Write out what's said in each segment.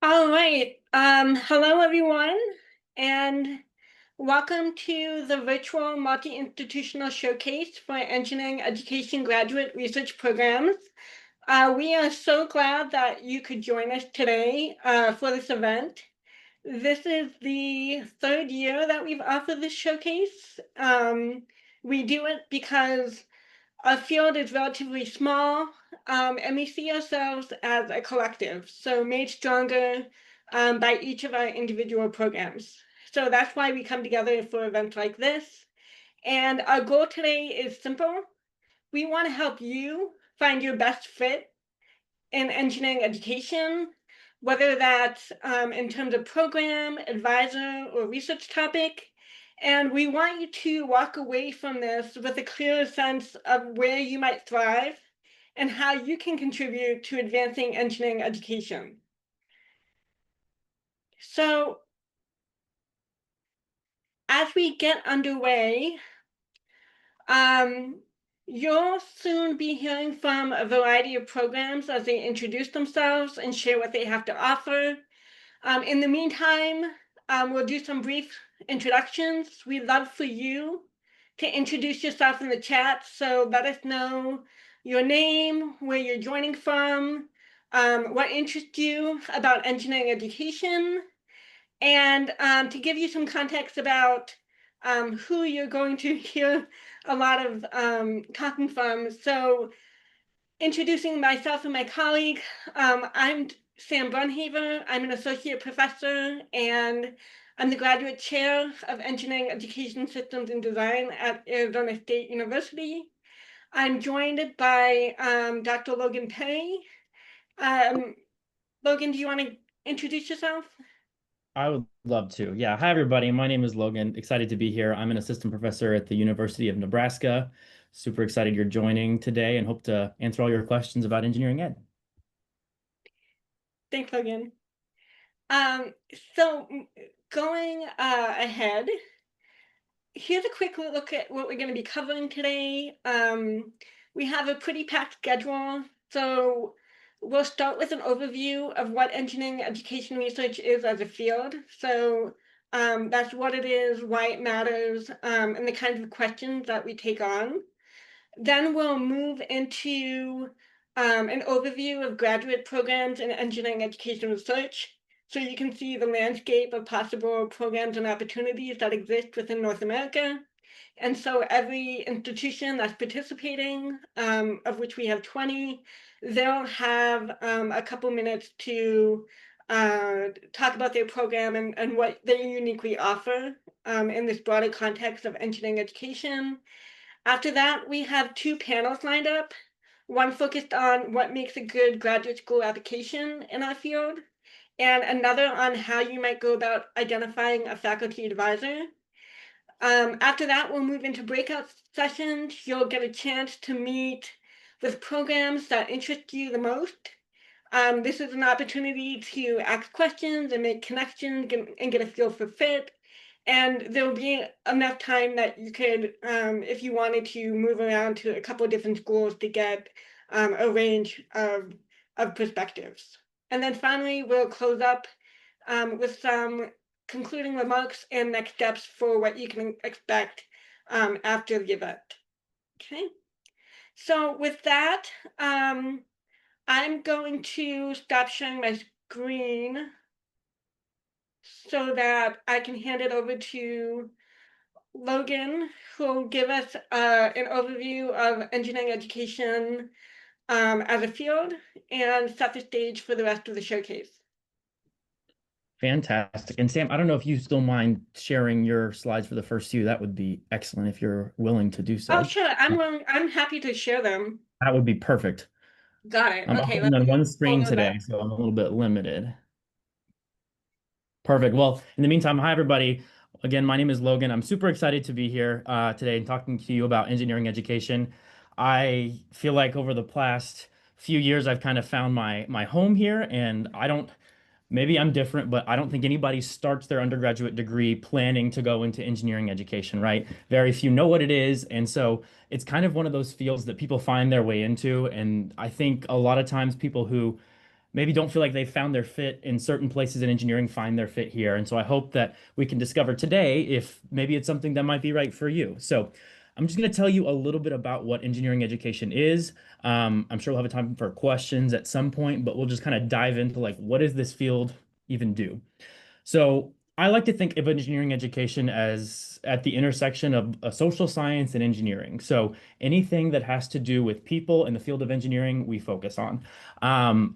All right. Hello, everyone, and welcome to the virtual multi-institutional showcase for engineering education graduate research programs. We are so glad that you could join us today for this event. This is the third year that we've offered this showcase. We do it because our field is relatively small, and we see ourselves as a collective, so made stronger by each of our individual programs. So that's why we come together for events like this. And our goal today is simple. We want to help you find your best fit in engineering education, whether that's in terms of program, advisor, or research topic. And we want you to walk away from this with a clearer sense of where you might thrive and how you can contribute to advancing engineering education. So as we get underway, um, you'll soon be hearing from a variety of programs as they introduce themselves and share what they have to offer. In the meantime, we'll do some brief introductions. We'd love for you to introduce yourself in the chat. So let us know your name, where you're joining from, what interests you about engineering education, and to give you some context about who you're going to hear a lot of talking from. So introducing myself and my colleague, I'm Sam Brunhaver. I'm an associate professor and I'm the graduate chair of Engineering Education Systems and Design at Arizona State University. I'm joined by Dr. Logan Perry. Logan, do you want to introduce yourself? I would love to. Yeah. Hi, everybody. My name is Logan. Excited to be here. I'm an assistant professor at the University of Nebraska. Super excited you're joining today and hope to answer all your questions about engineering ed. Thanks, Logan. Um, so going ahead, here's a quick look at what we're going to be covering today. We have a pretty packed schedule, so we'll start with an overview of what engineering education research is as a field. So that's what it is, why it matters, and the kinds of questions that we take on. Then we'll move into an overview of graduate programs in engineering education research. So you can see the landscape of possible programs and opportunities that exist within North America. And so every institution that's participating, of which we have 20, they'll have a couple minutes to talk about their program and what they uniquely offer in this broader context of engineering education. After that, we have two panels lined up, one focused on what makes a good graduate school application in our field, and another on how you might go about identifying a faculty advisor. After that, we'll move into breakout sessions. You'll get a chance to meet with programs that interest you the most. This is an opportunity to ask questions and make connections and get a feel for fit. And there'll be enough time that you could, if you wanted to, move around to a couple of different schools to get a range of perspectives. And then finally, we'll close up with some concluding remarks and next steps for what you can expect after the event. Okay, so with that, I'm going to stop sharing my screen so that I can hand it over to Logan, who will give us an overview of engineering education as a field and set the stage for the rest of the showcase. Fantastic. And Sam, I don't know if you still mind sharing your slides for the first few. That would be excellent if you're willing to do Oh, so. sure. I'm happy to share them. That would be perfect. Got it. I'm Okay, operating let on me one pull screen those today, up. so I'm a little bit limited. Perfect. Well, in the meantime, hi, everybody. Again, my name is Logan. I'm super excited to be here today and talking to you about engineering education. I feel like over the past few years, I've kind of found my home here, and I don't, maybe I'm different, but I don't think anybody starts their undergraduate degree planning to go into engineering education, right? Very few know what it is, and so it's kind of one of those fields that people find their way into, and I think a lot of times people who maybe don't feel like they found their fit in certain places in engineering, find their fit here. And so I hope that we can discover today if maybe it's something that might be right for you. So I'm just going to tell you a little bit about what engineering education is. I'm sure we'll have a time for questions at some point, but we'll just kind of dive into like, what does this field even do? So I like to think of engineering education as at the intersection of a social science and engineering. So anything that has to do with people in the field of engineering, we focus on.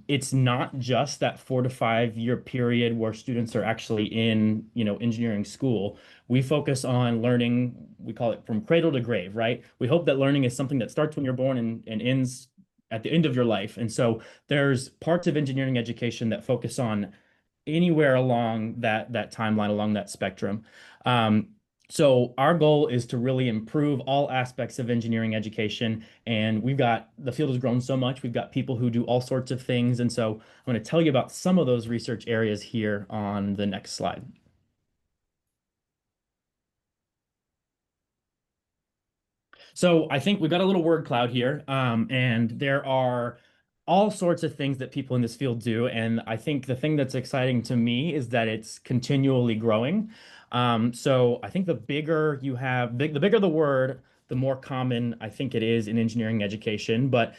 It's not just that 4 to 5 year period where students are actually in, engineering school. We focus on learning, we call it from cradle to grave, right? We hope that learning is something that starts when you're born and ends at the end of your life. And so there's parts of engineering education that focus on anywhere along that timeline, along that spectrum. Um, so our goal is to really improve all aspects of engineering education. And the field has grown so much. We've got people who do all sorts of things. And so I'm going to tell you about some of those research areas here on the next slide. So I think we've got a little word cloud here, and there are all sorts of things that people in this field do. And I think the thing that's exciting to me is that it's continually growing. So I think the bigger you have, the bigger the word, the more common I think it is in engineering education. But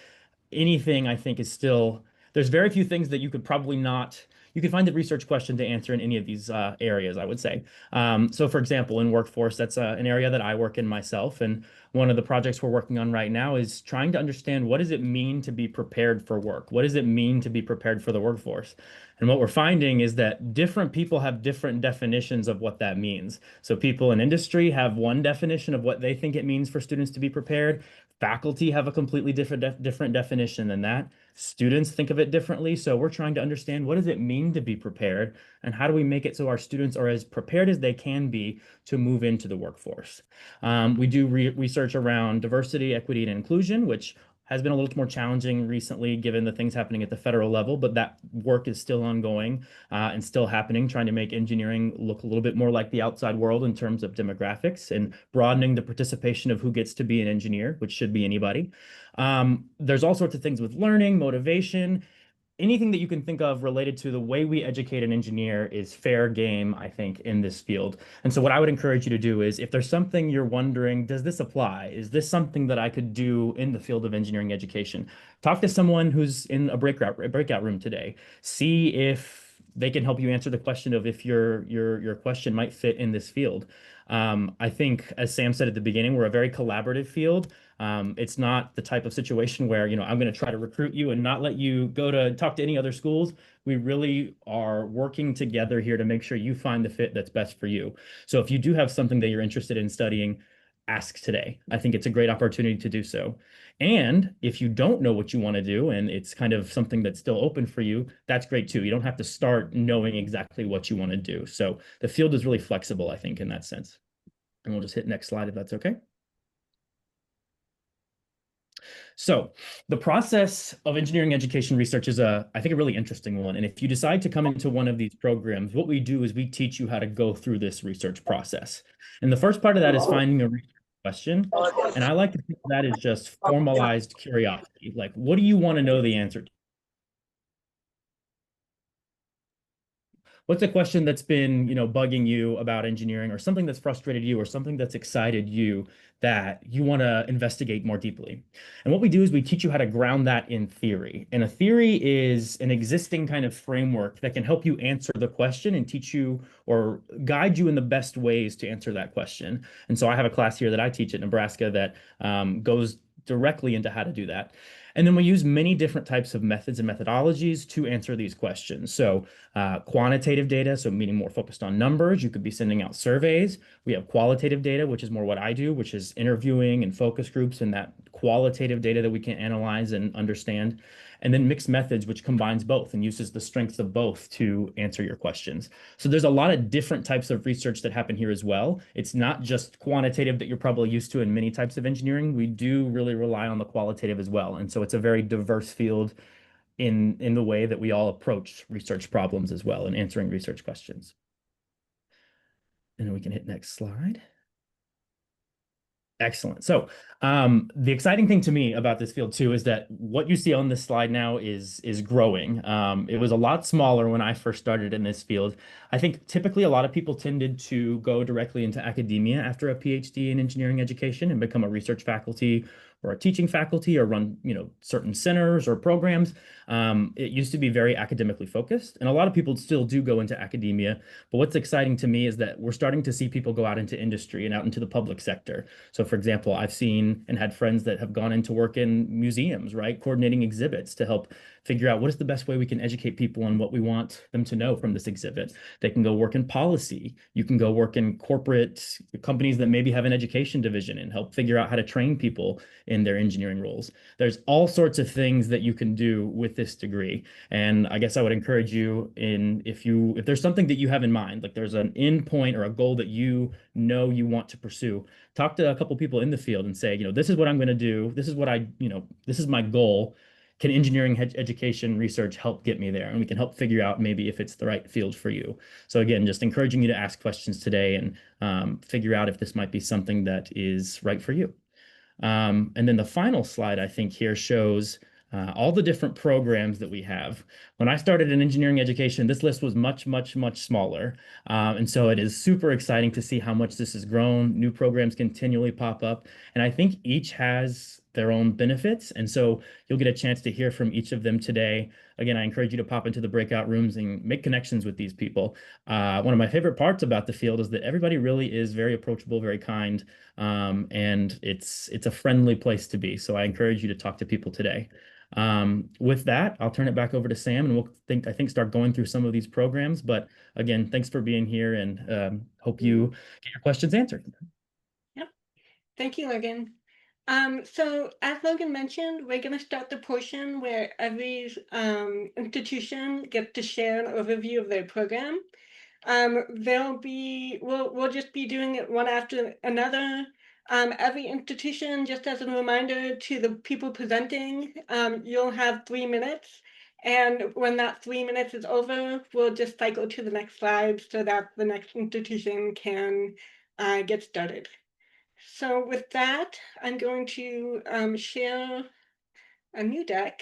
anything I think is still, there's very few things that you could probably not, you could find the research question to answer in any of these areas, I would say. So for example, in workforce, that's an area that I work in myself. And one of the projects we're working on right now is trying to understand, what does it mean to be prepared for work? What does it mean to be prepared for the workforce? And what we're finding is that different people have different definitions of what that means. So people in industry have one definition of what they think it means for students to be prepared. Faculty have a completely different definition than that. Students think of it differently. So we're trying to understand, what does it mean to be prepared, and how do we make it so our students are as prepared as they can be to move into the workforce? We do research around diversity, equity, and inclusion, which has been a little more challenging recently given the things happening at the federal level, but that work is still ongoing and still happening, trying to make engineering look a little bit more like the outside world in terms of demographics and broadening the participation of who gets to be an engineer, which should be anybody. There's all sorts of things with learning, motivation, anything that you can think of related to the way we educate an engineer is fair game, I think, in this field. And so what I would encourage you to do is, if there's something you're wondering, does this apply? Is this something that I could do in the field of engineering education? Talk to someone who's in a breakout room today. See if they can help you answer the question of if your question might fit in this field. I think, as Sam said at the beginning, we're a very collaborative field. It's not the type of situation where, I'm going to try to recruit you and not let you go to talk to any other schools. We really are working together here to make sure you find the fit that's best for you. So if you do have something that you're interested in studying, ask today. I think it's a great opportunity to do so. And if you don't know what you want to do and it's kind of something that's still open for you, that's great too. You don't have to start knowing exactly what you want to do. So the field is really flexible, I think, in that sense. And we'll just hit next slide if that's okay. So the process of engineering education research is I think, a really interesting one. And if you decide to come into one of these programs, what we do is we teach you how to go through this research process. And the first part of that is finding a research question. And I like to think of that as just formalized curiosity. Like, what do you want to know the answer to? What's a question that's been, bugging you about engineering, or something that's frustrated you, or something that's excited you that you want to investigate more deeply? And what we do is we teach you how to ground that in theory. And a theory is an existing kind of framework that can help you answer the question and teach you or guide you in the best ways to answer that question. And so I have a class here that I teach at Nebraska that goes directly into how to do that. And then we use many different types of methods and methodologies to answer these questions. So quantitative data, so meaning more focused on numbers. You could be sending out surveys. We have qualitative data, which is more what I do, which is interviewing and focus groups and that qualitative data that we can analyze and understand. And then mixed methods, which combines both and uses the strengths of both to answer your questions. So there's a lot of different types of research that happen here as well. It's not just quantitative that you're probably used to in many types of engineering. We do really rely on the qualitative as well. And so it's a very diverse field in the way that we all approach research problems as well and answering research questions. And then we can hit next slide. Excellent. So, the exciting thing to me about this field too is that what you see on this slide now is growing. It was a lot smaller when I first started in this field. I think typically a lot of people tended to go directly into academia after a PhD in engineering education and become a research faculty or a teaching faculty or run, certain centers or programs. It used to be very academically focused, and a lot of people still do go into academia. But what's exciting to me is that we're starting to see people go out into industry and out into the public sector. So, for example, I've seen and had friends that have gone into work in museums, right? Coordinating exhibits to help figure out what is the best way we can educate people on what we want them to know from this exhibit. They can go work in policy. You can go work in corporate companies that maybe have an education division and help figure out how to train people in their engineering roles. There's all sorts of things that you can do with this degree. And I guess I would encourage you in if there's something that you have in mind, like there's an end point or a goal that you know you want to pursue, talk to a couple people in the field and say, this is what I'm going to do. This is what this is my goal. Can engineering education research help get me there? And we can help figure out maybe if it's the right field for you. So again, just encouraging you to ask questions today and figure out if this might be something that is right for you. And then the final slide, I think, here shows all the different programs that we have. When I started in engineering education, this list was much, much, much smaller. And so it is super exciting to see how much this has grown. New programs continually pop up. And I think each has their own benefits. And so you'll get a chance to hear from each of them today. Again, I encourage you to pop into the breakout rooms and make connections with these people. One of my favorite parts about the field is that everybody really is very approachable, very kind, and it's a friendly place to be. So I encourage you to talk to people today. With that, I'll turn it back over to Sam, and I think start going through some of these programs. But again, thanks for being here, and hope you get your questions answered. Yep. Thank you, Logan. So as Logan mentioned, we're going to start the portion where every institution gets to share an overview of their program. We'll just be doing it one after another. Every institution, just as a reminder to the people presenting, you'll have 3 minutes. And when that 3 minutes is over, we'll just cycle to the next slide so that the next institution can get started. So with that, I'm going to share a new deck.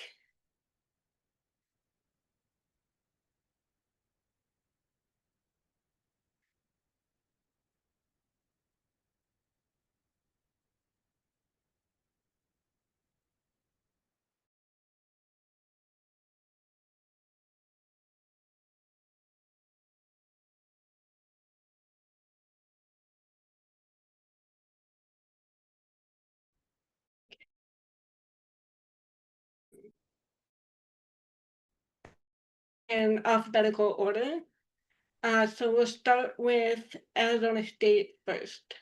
In alphabetical order. So we'll start with Arizona State first.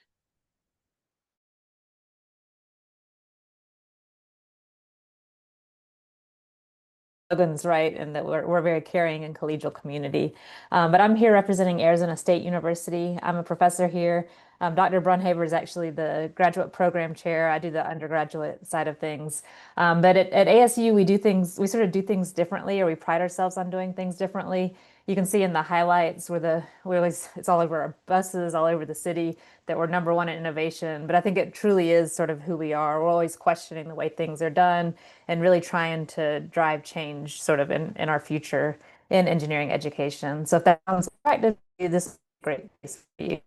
Logan's right, and that we're very caring and collegial community. But I'm here representing Arizona State University. I'm a professor here. Dr. Brunhaver is actually the graduate program chair. I do the undergraduate side of things. But at ASU, we sort of do things differently, or we pride ourselves on doing things differently. You can see in the highlights it's all over our buses, all over the city, that we're #1 in innovation. But I think it truly is sort of who we are. We're always questioning the way things are done and really trying to drive change sort of in our future in engineering education. So if that sounds attractive to you, this is a great place for you.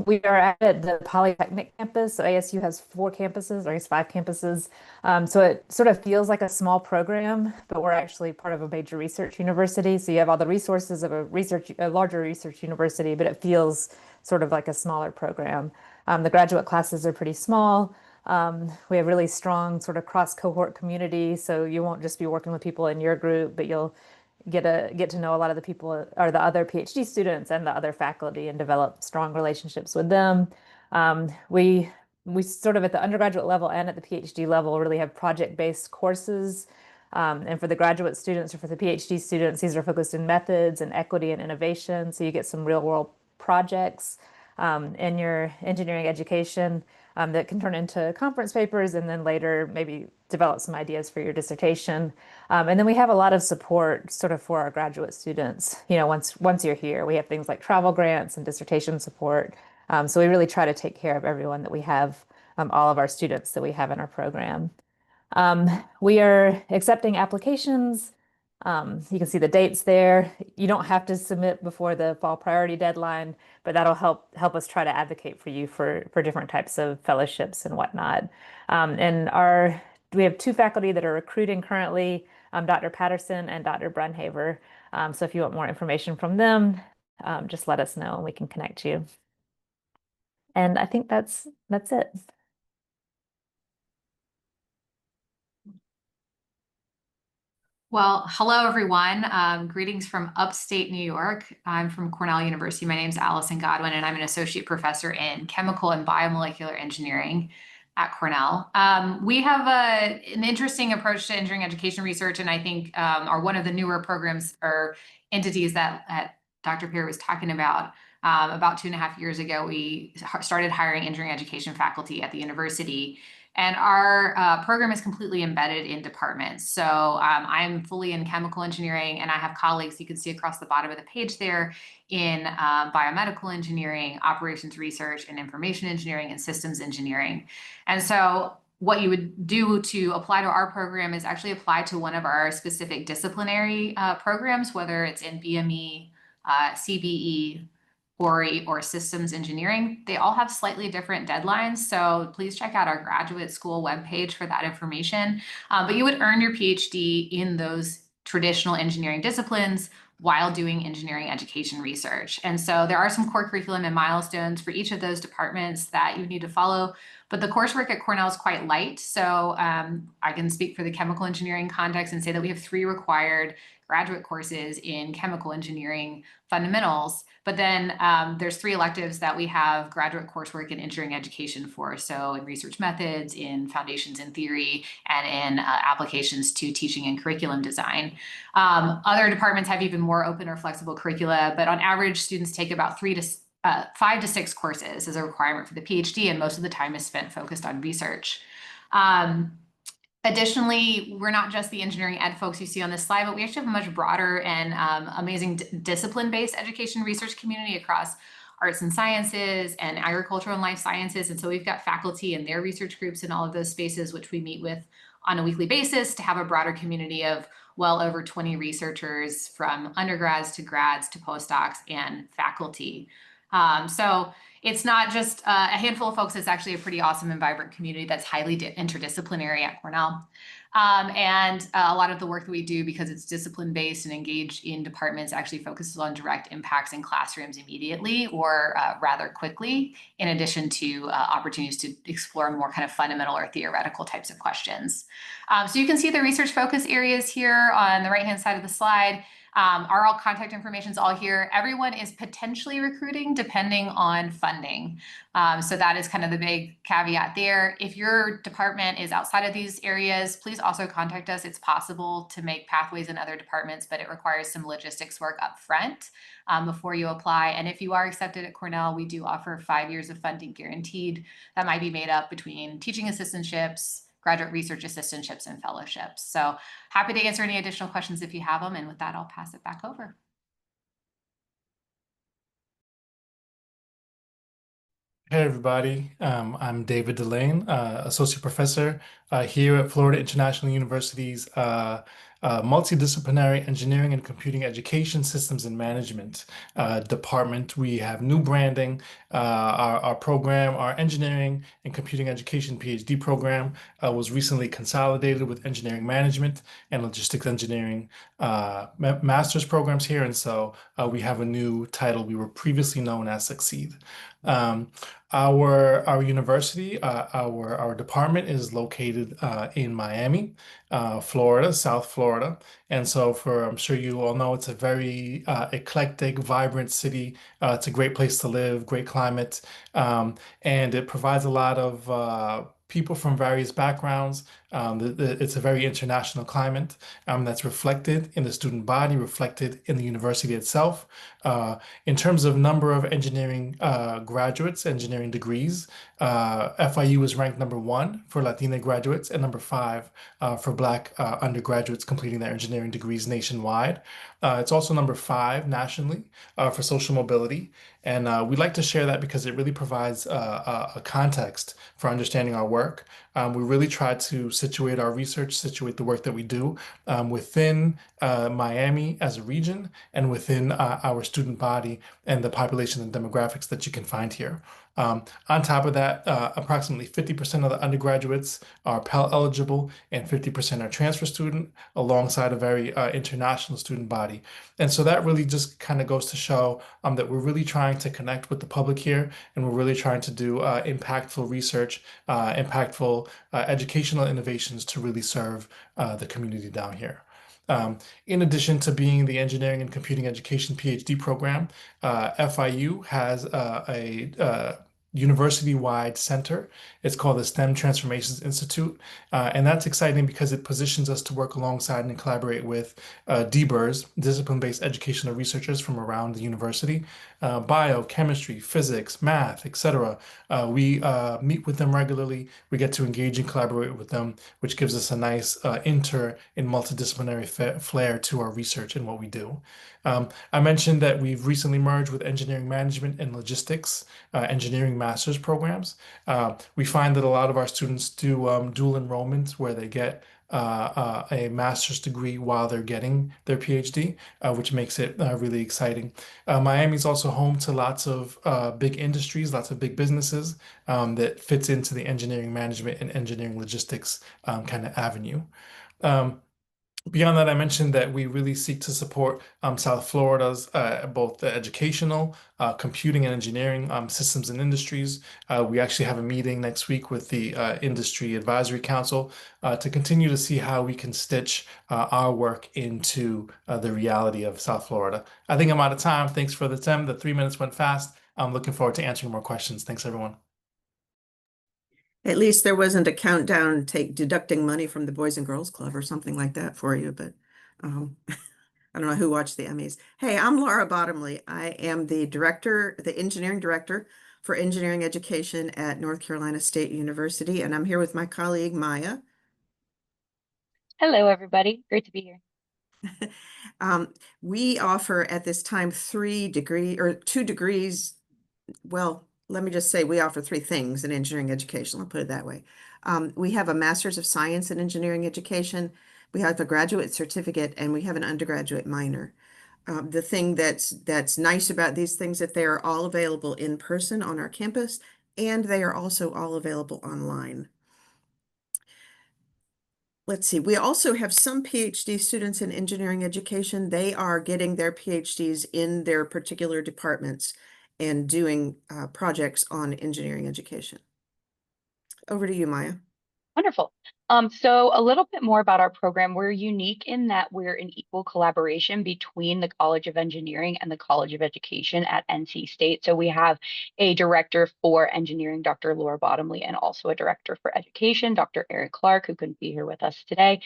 We are at the Polytechnic campus. So ASU has 4 campuses, or I guess 5 campuses. So it sort of feels like a small program, but we're actually part of a major research university. So you have all the resources of a larger research university, but it feels sort of like a smaller program. The graduate classes are pretty small. We have really strong sort of cross-cohort community. So you won't just be working with people in your group, but you'll get to know a lot of the people or the other PhD students and the other faculty and develop strong relationships with them. We sort of at the undergraduate level and at the PhD level really have project-based courses. And for the graduate students or for the PhD students, these are focused in methods and equity and innovation. So you get some real world projects in your engineering education that can turn into conference papers and then later maybe develop some ideas for your dissertation. And then we have a lot of support sort of for our graduate students. Once you're here, we have things like travel grants and dissertation support. So we really try to take care of everyone that we have all of our students that we have in our program. We are accepting applications. You can see the dates there. You don't have to submit before the fall priority deadline, but that'll help us try to advocate for you for different types of fellowships and whatnot. And we have two faculty that are recruiting currently, Dr. Patterson and Dr. Brunhaver. So if you want more information from them, just let us know and we can connect you. And I think that's it. Well, hello, everyone. Greetings from upstate New York. I'm from Cornell University. My name is Allison Godwin, and I'm an associate professor in chemical and biomolecular engineering at Cornell. We have an interesting approach to engineering education research, and I think are one of the newer programs or entities that Dr. Perry was talking about. About 2.5 years ago, we started hiring engineering education faculty at the university. And our program is completely embedded in departments. So I'm fully in chemical engineering, and I have colleagues you can see across the bottom of the page there in biomedical engineering, operations research, and information engineering, and systems engineering. And so what you would do to apply to our program is actually apply to one of our specific disciplinary programs, whether it's in BME, CBE, or systems engineering. They all have slightly different deadlines, so please check out our graduate school webpage for that information. But you would earn your PhD in those traditional engineering disciplines while doing engineering education research. And so there are some core curriculum and milestones for each of those departments that you need to follow. But the coursework at Cornell is quite light. So I can speak for the chemical engineering context and say that we have 3 required graduate courses in chemical engineering fundamentals. But then there's 3 electives that we have graduate coursework in engineering education for. So in research methods, in foundations in theory, and in applications to teaching and curriculum design. Other departments have even more open or flexible curricula, but on average, students take about 5 to 6 courses as a requirement for the PhD, and most of the time is spent focused on research. Additionally, we're not just the engineering ed folks you see on this slide, but we actually have a much broader and amazing discipline-based education research community across arts and sciences and agricultural and life sciences. And so we've got faculty and their research groups in all of those spaces, which we meet with on a weekly basis to have a broader community of well over 20 researchers from undergrads to grads to postdocs and faculty. So it's not just a handful of folks, it's actually a pretty awesome and vibrant community that's highly interdisciplinary at Cornell. And a lot of the work that we do, because it's discipline-based and engaged in departments, actually focuses on direct impacts in classrooms immediately or rather quickly, in addition to opportunities to explore more kind of fundamental or theoretical types of questions. So you can see the research focus areas here on the right-hand side of the slide. Our all contact information is all here. Everyone is potentially recruiting depending on funding. So that is kind of the big caveat there. If your department is outside of these areas, please also contact us. It's possible to make pathways in other departments, but it requires some logistics work up front before you apply. And if you are accepted at Cornell, we do offer 5 years of funding guaranteed. That might be made up between teaching assistantships, graduate research assistantships, and fellowships. So happy to answer any additional questions if you have them. And with that, I'll pass it back over. Hey everybody, I'm David Delane, Associate Professor here at Florida International University's Multidisciplinary Engineering and Computing Education Systems and Management Department. We have new branding. Our program, our Engineering and Computing Education PhD program was recently consolidated with Engineering Management and Logistics Engineering master's programs here. And so we have a new title. We were previously known as Succeed. Our university, our department is located in Miami, Florida, South Florida. And so I'm sure you all know, it's a very eclectic, vibrant city. It's a great place to live, great climate, and it provides a lot of people from various backgrounds. It's a very international climate that's reflected in the student body, reflected in the university itself. In terms of number of engineering graduates, engineering degrees, FIU was ranked #1 for Latina graduates and #5 for Black undergraduates completing their engineering degrees nationwide. It's also #5 nationally for social mobility. And we'd like to share that because it really provides a context for understanding our work. We really try to situate our research, situate the work that we do within Miami as a region and within our student body and the population and demographics that you can find here. On top of that, approximately 50% of the undergraduates are Pell eligible and 50% are transfer student, alongside a very international student body. And so that really just kind of goes to show that we're really trying to connect with the public here, and we're really trying to do impactful research, impactful educational innovations to really serve the community down here. In addition to being the Engineering and Computing Education PhD program, FIU has a university-wide center. It's called the STEM Transformations Institute. And that's exciting because it positions us to work alongside and collaborate with DBERS, discipline-based educational researchers from around the university, bio, chemistry, physics, math, etc. We meet with them regularly. We get to engage and collaborate with them, which gives us a nice inter and multidisciplinary flair to our research and what we do. I mentioned that we've recently merged with engineering management and logistics, engineering master's programs. We find that a lot of our students do dual enrollment where they get a master's degree while they're getting their PhD, which makes it really exciting. Miami is also home to lots of big industries, lots of big businesses that fits into the engineering management and engineering logistics kind of avenue. Beyond that, I mentioned that we really seek to support South Florida's both the educational, computing and engineering systems and industries. We actually have a meeting next week with the Industry Advisory Council to continue to see how we can stitch our work into the reality of South Florida. I think I'm out of time. Thanks for the time. The 3 minutes went fast. I'm looking forward to answering more questions. Thanks, everyone. At least there wasn't a countdown deducting money from the Boys and Girls Club or something like that for you, but I don't know who watched the Emmys. Hey, I'm Laura Bottomley. I am the engineering director for engineering education at North Carolina State University, and I'm here with my colleague Maya. Hello, everybody. Great to be here. We offer at this time 2 degrees. Well, let me just say we offer 3 things in engineering education. I'll put it that way. We have a Master's of Science in Engineering Education. We have a graduate certificate, and we have an undergraduate minor. The thing that's nice about these things is that they are all available in person on our campus, and they are also all available online. Let's see, we also have some PhD students in engineering education. They are getting their PhDs in their particular departments and doing projects on engineering education. Over to you, Maya. Wonderful. So a little bit more about our program. We're unique in that we're an equal collaboration between the College of Engineering and the College of Education at NC State. So we have a director for engineering, Dr. Laura Bottomley, and also a director for education, Dr. Eric Clark, who couldn't be here with us today.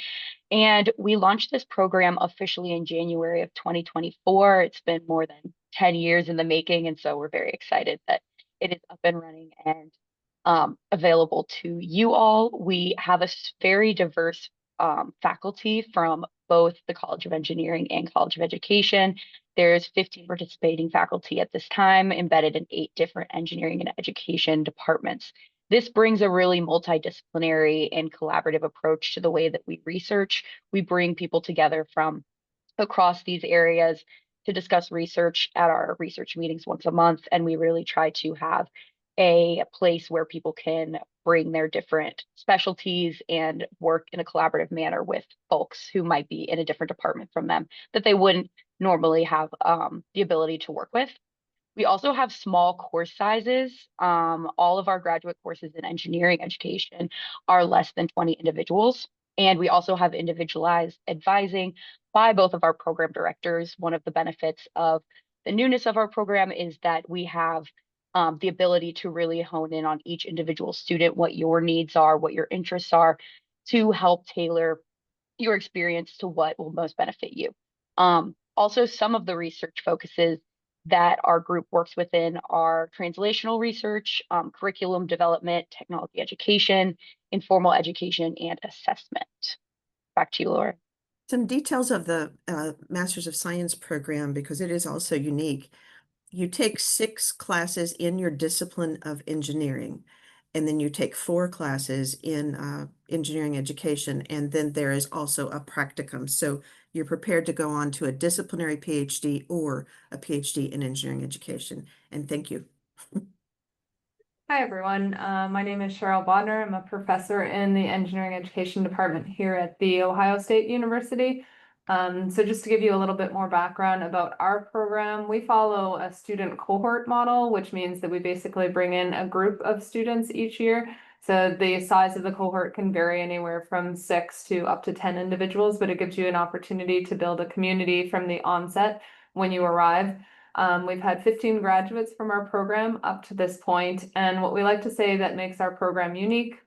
And we launched this program officially in January of 2024. It's been more than 10 years in the making, and so we're very excited that it is up and running and available to you all. We have a very diverse faculty from both the College of Engineering and College of Education. There's 15 participating faculty at this time, embedded in 8 different engineering and education departments. This brings a really multidisciplinary and collaborative approach to the way that we research. We bring people together from across these areas to discuss research at our research meetings once a month, and we really try to have a place where people can bring their different specialties and work in a collaborative manner with folks who might be in a different department from them that they wouldn't normally have the ability to work with. We also have small course sizes. All of our graduate courses in engineering education are less than 20 individuals. And we also have individualized advising by both of our program directors. One of the benefits of the newness of our program is that we have the ability to really hone in on each individual student, what your needs are, what your interests are, to help tailor your experience to what will most benefit you. Also, some of the research focuses that our group works within are translational research, curriculum development, technology education, informal education, and assessment. Back to you, Laura. Some details of the Masters of Science program, because it is also unique. You take 6 classes in your discipline of engineering, and then you take 4 classes in engineering education, and then there is also a practicum. So you're prepared to go on to a disciplinary PhD or a PhD in engineering education. And thank you. Hi, everyone. My name is Cheryl Bodner. I'm a professor in the engineering education department here at The Ohio State University. So just to give you a little bit more background about our program, we follow a student cohort model, which means that we basically bring in a group of students each year. So the size of the cohort can vary anywhere from 6 to up to 10 individuals, but it gives you an opportunity to build a community from the onset when you arrive. We've had 15 graduates from our program up to this point, and what we like to say that makes our program unique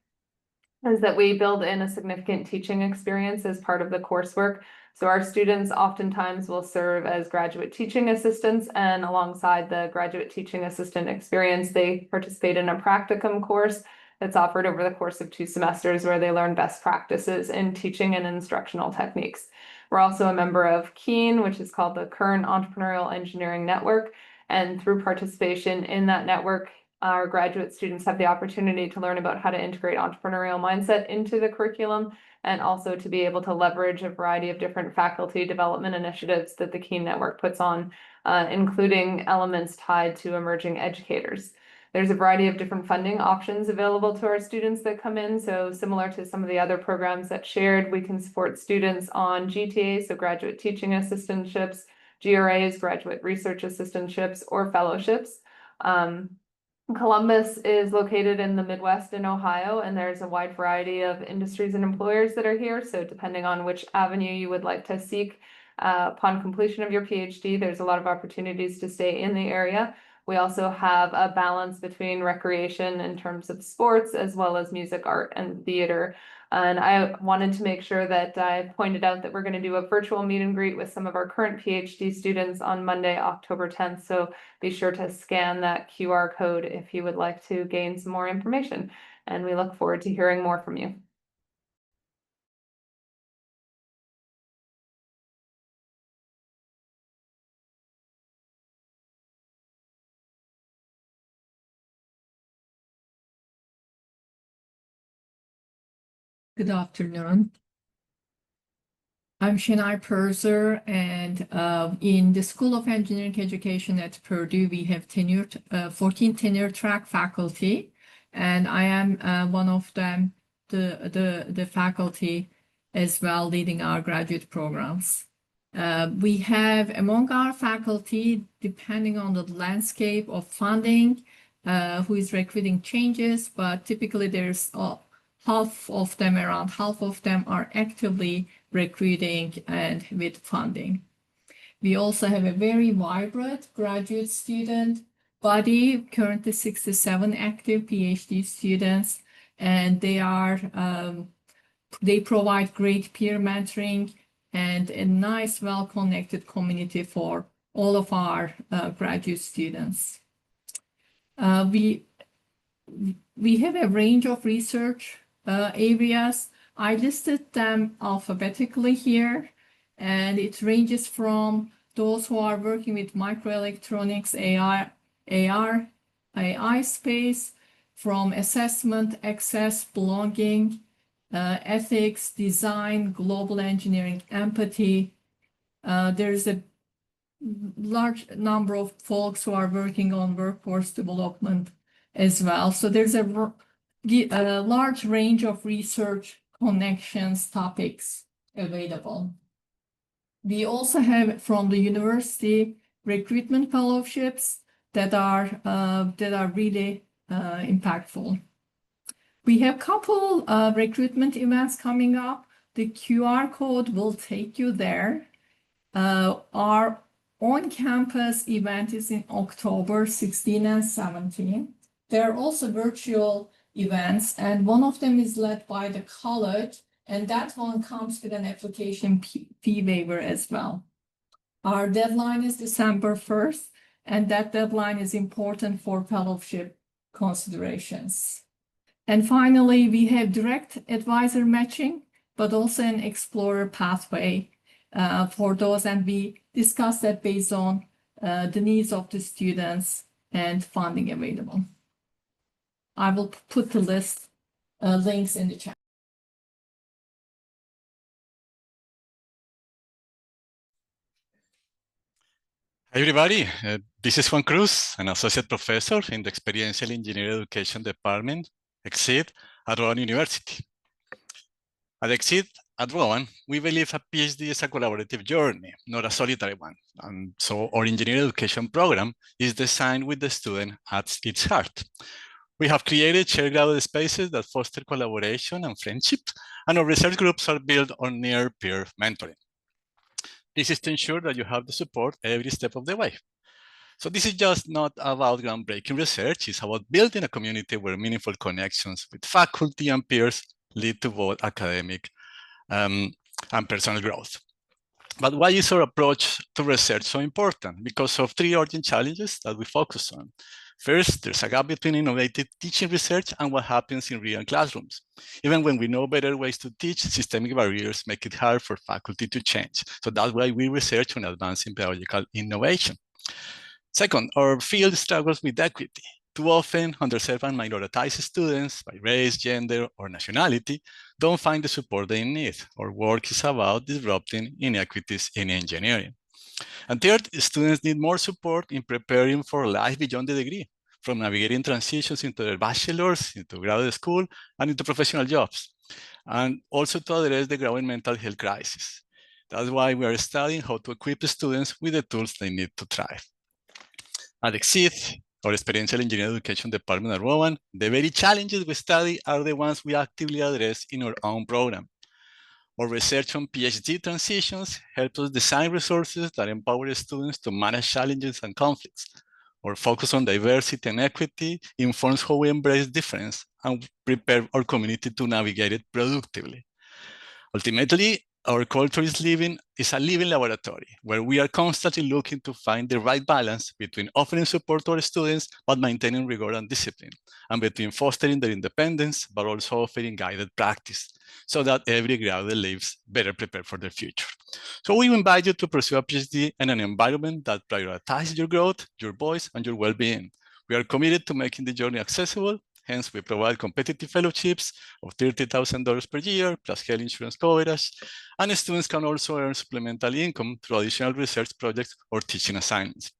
is that we build in a significant teaching experience as part of the coursework. So our students oftentimes will serve as graduate teaching assistants, and alongside the graduate teaching assistant experience, they participate in a practicum course that's offered over the course of 2 semesters where they learn best practices in teaching and instructional techniques. We're also a member of KEEN, which is called the Current Entrepreneurial Engineering Network. And through participation in that network, our graduate students have the opportunity to learn about how to integrate entrepreneurial mindset into the curriculum, and also to be able to leverage a variety of different faculty development initiatives that the KEEN network puts on, including elements tied to emerging educators. There's a variety of different funding options available to our students that come in. So similar to some of the other programs that shared, we can support students on GTAs, so graduate teaching assistantships, GRAs, graduate research assistantships, or fellowships. Columbus is located in the Midwest in Ohio, and there's a wide variety of industries and employers that are here. So depending on which avenue you would like to seek upon completion of your PhD, there's a lot of opportunities to stay in the area. We also have a balance between recreation in terms of sports, as well as music, art, and theater. And I wanted to make sure that I pointed out that we're going to do a virtual meet and greet with some of our current PhD students on Monday, October 10th. So be sure to scan that QR code if you would like to gain some more information. And we look forward to hearing more from you. Good afternoon. I'm Şenay Purser, and in the School of Engineering Education at Purdue, we have 14 tenure track faculty, and I am one of them, the faculty as well, leading our graduate programs. We have among our faculty, depending on the landscape of funding, who is recruiting changes, but typically there's around half of them are actively recruiting and with funding. We also have a very vibrant graduate student body, currently 67 active PhD students, and they provide great peer mentoring and a nice, well-connected community for all of our graduate students. We have a range of research areas. I listed them alphabetically here, and it ranges from those who are working with microelectronics, AI space, from assessment, access, belonging, ethics, design, global engineering, empathy. There's a large number of folks who are working on workforce development as well. So there's a large range of research connections, topics available. We also have from the university recruitment fellowships that are really impactful. We have a couple recruitment events coming up. The QR code will take you there. Our on-campus event is in October 16 and 17. There are also virtual events, and one of them is led by the college, and that one comes with an application fee waiver as well. Our deadline is December 1st, and that deadline is important for fellowship considerations. And finally, we have direct advisor matching, but also an explorer pathway for those, and we discussed that based on the needs of the students and funding available. I will put the list links in the chat. Hi everybody, this is Juan Cruz, an associate professor in the Experiential Engineering Education Department, EECHA, at Rowan University. At EECHA at Rowan, we believe a PhD is a collaborative journey, not a solitary one. And so our engineering education program is designed with the student at its heart. We have created shared graduate spaces that foster collaboration and friendship, and our research groups are built on near-peer mentoring. This is to ensure that you have the support every step of the way. So this is just not about groundbreaking research, it's about building a community where meaningful connections with faculty and peers lead to both academic and personal growth. But why is our approach to research so important? Because of three urgent challenges that we focus on. First, there's a gap between innovative teaching research and what happens in real classrooms. Even when we know better ways to teach, systemic barriers make it hard for faculty to change. So that's why we research on advancing pedagogical innovation. Second, our field struggles with equity. Too often, underserved and minoritized students by race, gender, or nationality don't find the support they need. Our work is about disrupting inequities in engineering. And third, students need more support in preparing for life beyond the degree, from navigating transitions into their bachelor's, into graduate school, and into professional jobs, and also to address the growing mental health crisis. That's why we are studying how to equip students with the tools they need to thrive. At EECHA, our Experiential Engineering Education Department at Rowan, the very challenges we study are the ones we actively address in our own program. Our research on PhD transitions helps us design resources that empower students to manage challenges and conflicts. Our focus on diversity and equity informs how we embrace difference and prepare our community to navigate it productively. Ultimately, our culture is a living laboratory where we are constantly looking to find the right balance between offering support to our students but maintaining rigor and discipline, and between fostering their independence but also offering guided practice, so that every graduate leaves better prepared for their future. So we invite you to pursue a PhD in an environment that prioritizes your growth, your voice, and your well-being. We are committed to making the journey accessible. Hence, we provide competitive fellowships of $30,000 per year, plus health insurance coverage, and students can also earn supplemental income through additional research projects or teaching assignments.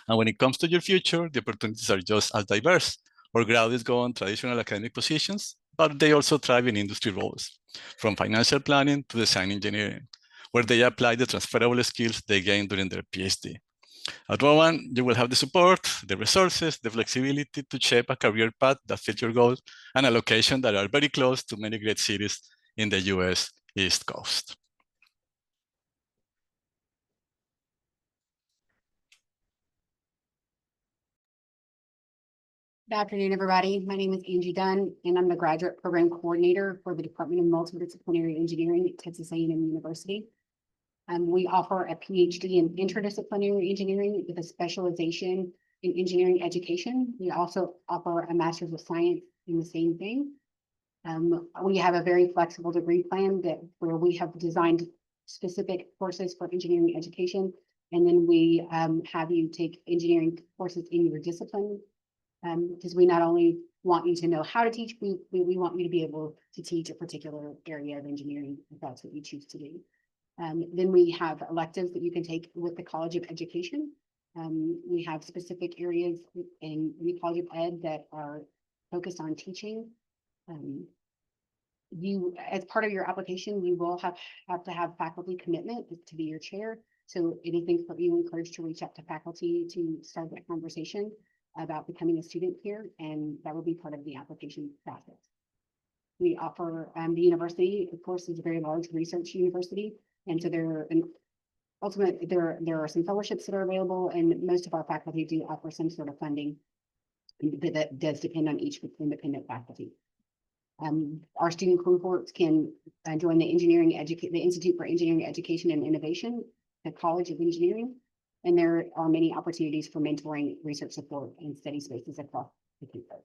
And when it comes to your future, the opportunities are just as diverse. Our graduates go on traditional academic positions, but they also thrive in industry roles, from financial planning to design engineering, where they apply the transferable skills they gain during their PhD. At Rowan, you will have the support, the resources, the flexibility to shape a career path that fits your goals, and a location that are very close to many great cities in the US East Coast. Good afternoon, everybody. My name is Angie Dunn, and I'm the Graduate Program Coordinator for the Department of Multidisciplinary Engineering at Texas A&M University. We offer a PhD in interdisciplinary engineering with a specialization in engineering education. We also offer a Master's of Science in the same thing. We have a very flexible degree plan where we have designed specific courses for engineering education, and then we have you take engineering courses in your discipline. Because we not only want you to know how to teach, we want you to be able to teach a particular area of engineering if that's what you choose to do. Then we have electives that you can take with the College of Education. We have specific areas in the College of Ed that are focused on teaching. As part of your application, you will have to have faculty commitment to be your chair. So anything that you encourage to reach out to faculty to start that conversation about becoming a student here, and that will be part of the application process. We offer the university, of course, is a very large research university, and so there are ultimately, there are some fellowships that are available, and most of our faculty do offer some sort of funding, but that does depend on each independent faculty. Our student cohorts can join the the Institute for Engineering Education and Innovation, the College of Engineering, and there are many opportunities for mentoring, research support, and study spaces across the campus.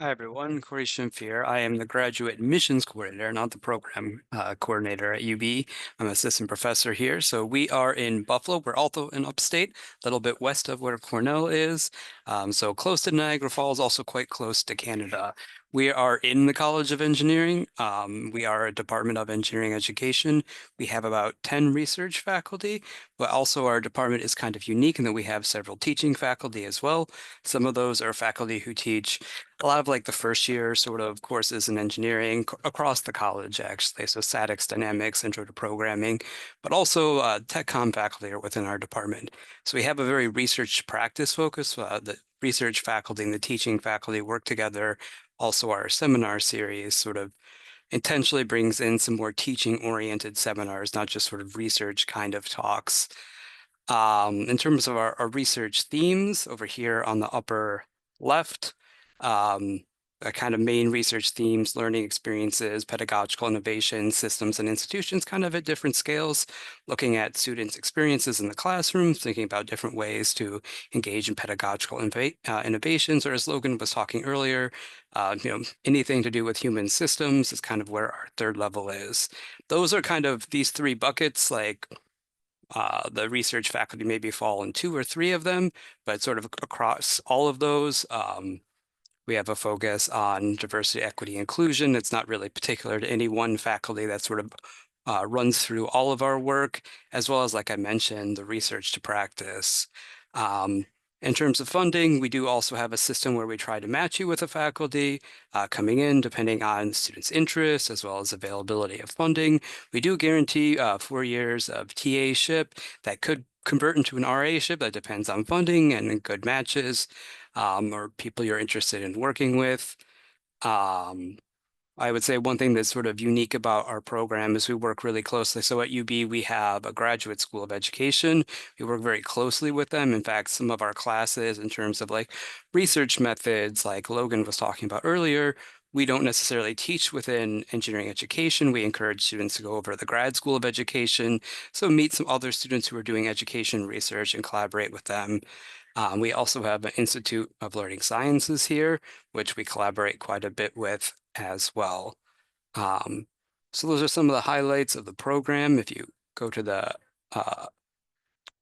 Hi everyone, Corey Schimpf here. I am the graduate admissions coordinator, not the program coordinator at UB. I'm an assistant professor here. So we are in Buffalo. We're also in upstate, a little bit west of where Cornell is. So close to Niagara Falls, also quite close to Canada. We are in the College of Engineering. We are a Department of Engineering Education. We have about 10 research faculty, but also our department is kind of unique in that we have several teaching faculty as well. Some of those are faculty who teach a lot of like the first year sort of courses in engineering across the college, actually. So statics, dynamics, intro to programming, but also tech comm faculty are within our department. So we have a very research practice focus. The research faculty and the teaching faculty work together. Also, our seminar series sort of intentionally brings in some more teaching oriented seminars, not just sort of research kind of talks. In terms of our research themes over here on the upper left, kind of main research themes, learning experiences, pedagogical innovation, systems and institutions, kind of at different scales, looking at students' experiences in the classroom, thinking about different ways to engage in pedagogical innovations, or as Logan was talking earlier, anything to do with human systems is kind of where our third level is. Those are kind of these three buckets, like the research faculty maybe fall in 2 or 3 of them, but sort of across all of those, we have a focus on diversity, equity, inclusion. It's not really particular to any one faculty. That sort of runs through all of our work, as well as, like I mentioned, the research to practice. In terms of funding, we do also have a system where we try to match you with a faculty coming in, depending on students' interests, as well as availability of funding. We do guarantee 4 years of TA-ship that could convert into an RA-ship. That depends on funding and good matches or people you're interested in working with. I would say one thing that's sort of unique about our program is we work really closely. So at UB, we have a graduate school of education. We work very closely with them. In fact, some of our classes in terms of like research methods, like Logan was talking about earlier, we don't necessarily teach within engineering education. We encourage students to go over to the grad school of education. So meet some other students who are doing education research and collaborate with them. We also have an Institute of Learning Sciences here, which we collaborate quite a bit with as well. So those are some of the highlights of the program. If you go to the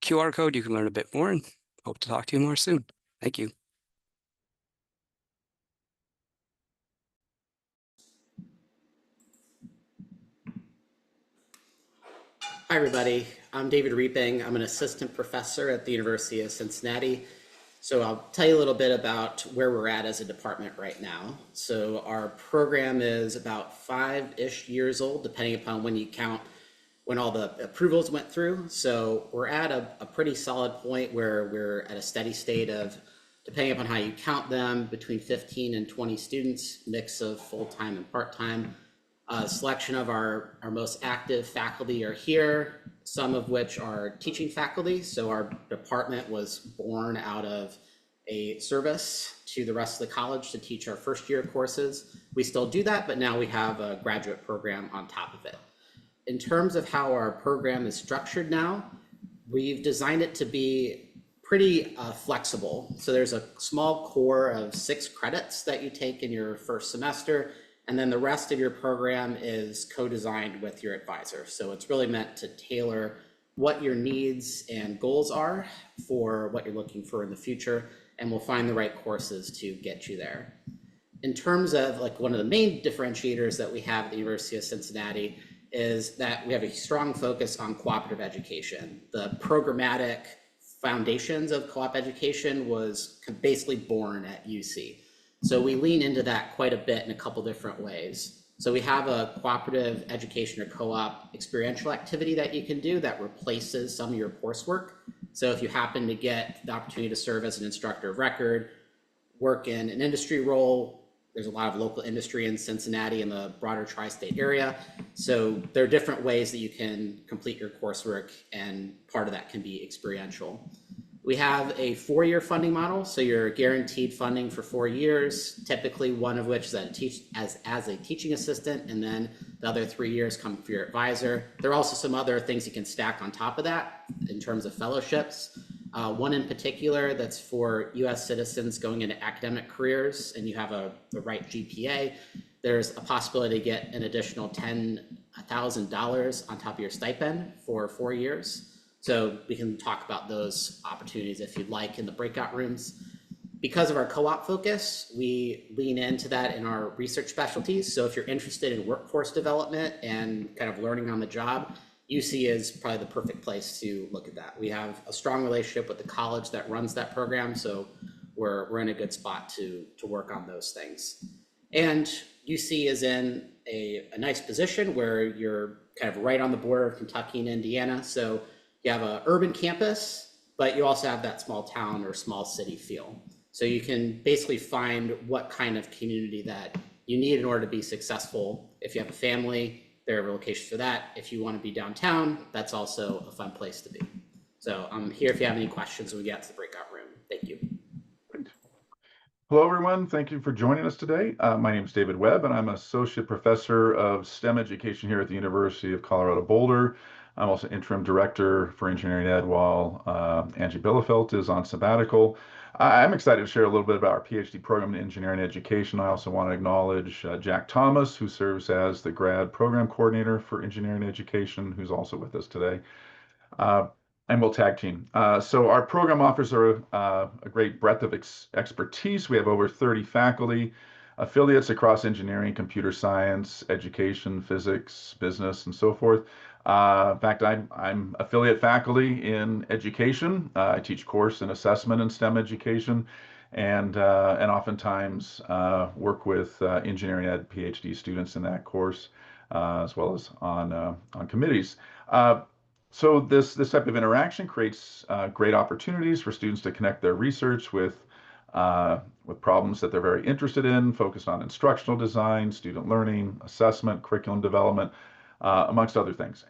QR code, you can learn a bit more, and hope to talk to you more soon. Thank you. Hi, everybody. I'm David Reaping. I'm an assistant professor at the University of Cincinnati. So I'll tell you a little bit about where we're at as a department right now. So our program is about 5-ish years old, depending upon when you count when all the approvals went through. So we're at a pretty solid point where we're at a steady state of, depending upon how you count them, between 15 and 20 students, mix of full-time and part-time. Selection of our most active faculty are here, some of which are teaching faculty. So our department was born out of a service to the rest of the college to teach our first year courses. We still do that, but now we have a graduate program on top of it. In terms of how our program is structured now, we've designed it to be pretty flexible. So there's a small core of 6 credits that you take in your first semester, and then the rest of your program is co-designed with your advisor. So it's really meant to tailor what your needs and goals are for what you're looking for in the future, and we'll find the right courses to get you there. In terms of like one of the main differentiators that we have at the University of Cincinnati is that we have a strong focus on cooperative education. The programmatic foundations of co-op education was basically born at UC. So we lean into that quite a bit in a couple different ways. So we have a cooperative education or co-op experiential activity that you can do that replaces some of your coursework. So if you happen to get the opportunity to serve as an instructor of record, work in an industry role, there's a lot of local industry in Cincinnati and the broader tri-state area. So there are different ways that you can complete your coursework, and part of that can be experiential. We have a 4-year funding model, so you're guaranteed funding for 4 years, typically one of which is as a teaching assistant, and then the other 3 years come for your advisor. There are also some other things you can stack on top of that in terms of fellowships. One in particular that's for US citizens going into academic careers and you have the right GPA, there's a possibility to get an additional $10,000 on top of your stipend for 4 years. So we can talk about those opportunities if you'd like in the breakout rooms. Because of our co-op focus, we lean into that in our research specialties. So if you're interested in workforce development and kind of learning on the job, UC is probably the perfect place to look at that. We have a strong relationship with the college that runs that program, so we're in a good spot to work on those things. And UC is in a nice position where you're kind of right on the border of Kentucky and Indiana. So you have an urban campus, but you also have that small town or small city feel. So you can basically find what kind of community that you need in order to be successful. If you have a family, there are locations for that. If you want to be downtown, that's also a fun place to be. So I'm here if you have any questions when we get to the breakout room. Thank you. Great. Hello, everyone. Thank you for joining us today. My name is David Webb, and I'm an associate professor of STEM education here at the University of Colorado Boulder. I'm also interim director for engineering ed while Angie Bielefeld is on sabbatical. I'm excited to share a little bit about our PhD program in engineering education. I also want to acknowledge Jack Thomas, who serves as the grad program coordinator for engineering education, who's also with us today. And we'll tag team. So our program offers a great breadth of expertise. We have over 30 faculty, affiliates across engineering, computer science, education, physics, business, and so forth. In fact, I'm affiliate faculty in education. I teach course and assessment in STEM education, and oftentimes work with engineering ed PhD students in that course, as well as on committees. So this type of interaction creates great opportunities for students to connect their research with problems that they're very interested in, focused on instructional design, student learning, assessment, curriculum development, amongst other things.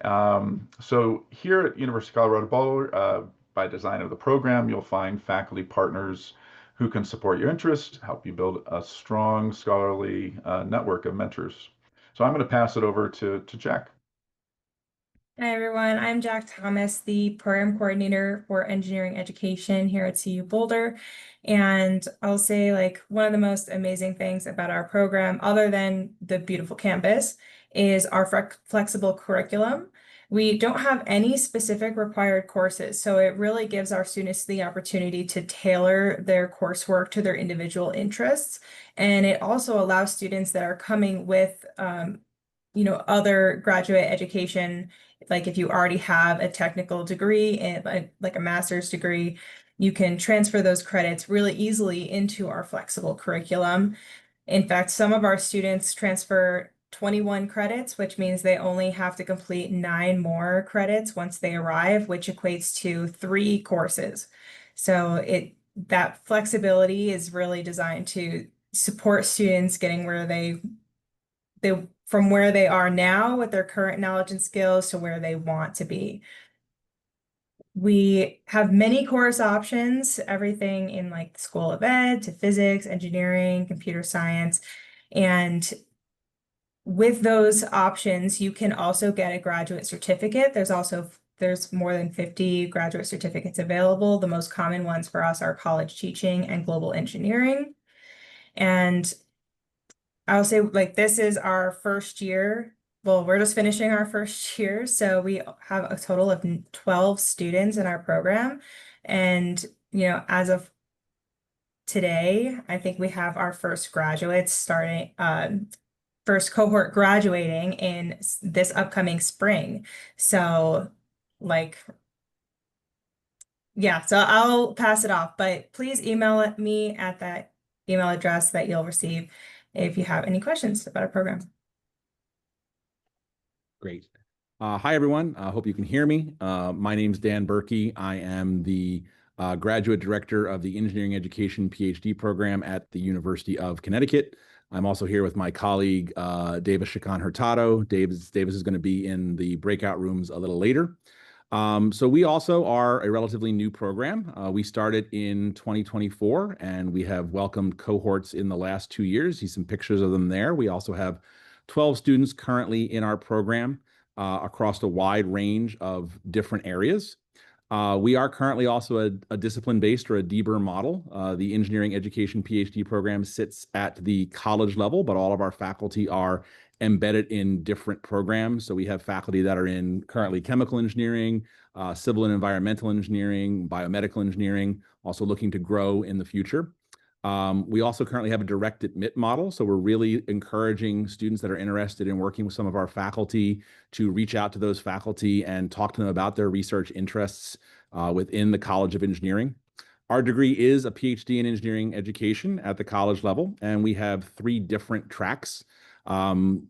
So here at University of Colorado Boulder, by design of the program, you'll find faculty partners who can support your interest, help you build a strong scholarly network of mentors. So I'm going to pass it over to Jack. Hi, everyone. I'm Jack Thomas, the program coordinator for engineering education here at CU Boulder. And I'll say, like, one of the most amazing things about our program, other than the beautiful campus, is our flexible curriculum. We don't have any specific required courses, so it really gives our students the opportunity to tailor their coursework to their individual interests. And it also allows students that are coming with other graduate education, like if you already have a technical degree and like a master's degree, you can transfer those credits really easily into our flexible curriculum. In fact, some of our students transfer 21 credits, which means they only have to complete 9 more credits once they arrive, which equates to 3 courses. So that flexibility is really designed to support students getting from where they are now with their current knowledge and skills to where they want to be. We have many course options, everything in like the School of Ed to physics, engineering, computer science. And with those options, you can also get a graduate certificate. There's more than 50 graduate certificates available. The most common ones for us are college teaching and global engineering. And I'll say, like, this is our first year. Well, we're just finishing our first year, so we have a total of 12 students in our program. And, as of today, I think we have our first graduates starting, first cohort graduating in this upcoming spring. So, so I'll pass it off, but please email me at that email address that you'll receive if you have any questions about our program. Great. Hi, everyone. I hope you can hear me. My name is Dan Berkey. I am the graduate director of the Engineering Education PhD program at the University of Connecticut. I'm also here with my colleague, Davis Shakan Hurtado. Davis is going to be in the breakout rooms a little later. So we also are a relatively new program. We started in 2024, and we have welcomed cohorts in the last 2 years. See some pictures of them there. We also have 12 students currently in our program across a wide range of different areas. We are currently also a discipline-based or a DBER model. The Engineering Education PhD program sits at the college level, but all of our faculty are embedded in different programs. So we have faculty that are in currently chemical engineering, civil and environmental engineering, biomedical engineering, also looking to grow in the future. We also currently have a direct admit model, so we're really encouraging students that are interested in working with some of our faculty to reach out to those faculty and talk to them about their research interests within the College of Engineering. Our degree is a PhD in engineering education at the college level, and we have 3 different tracks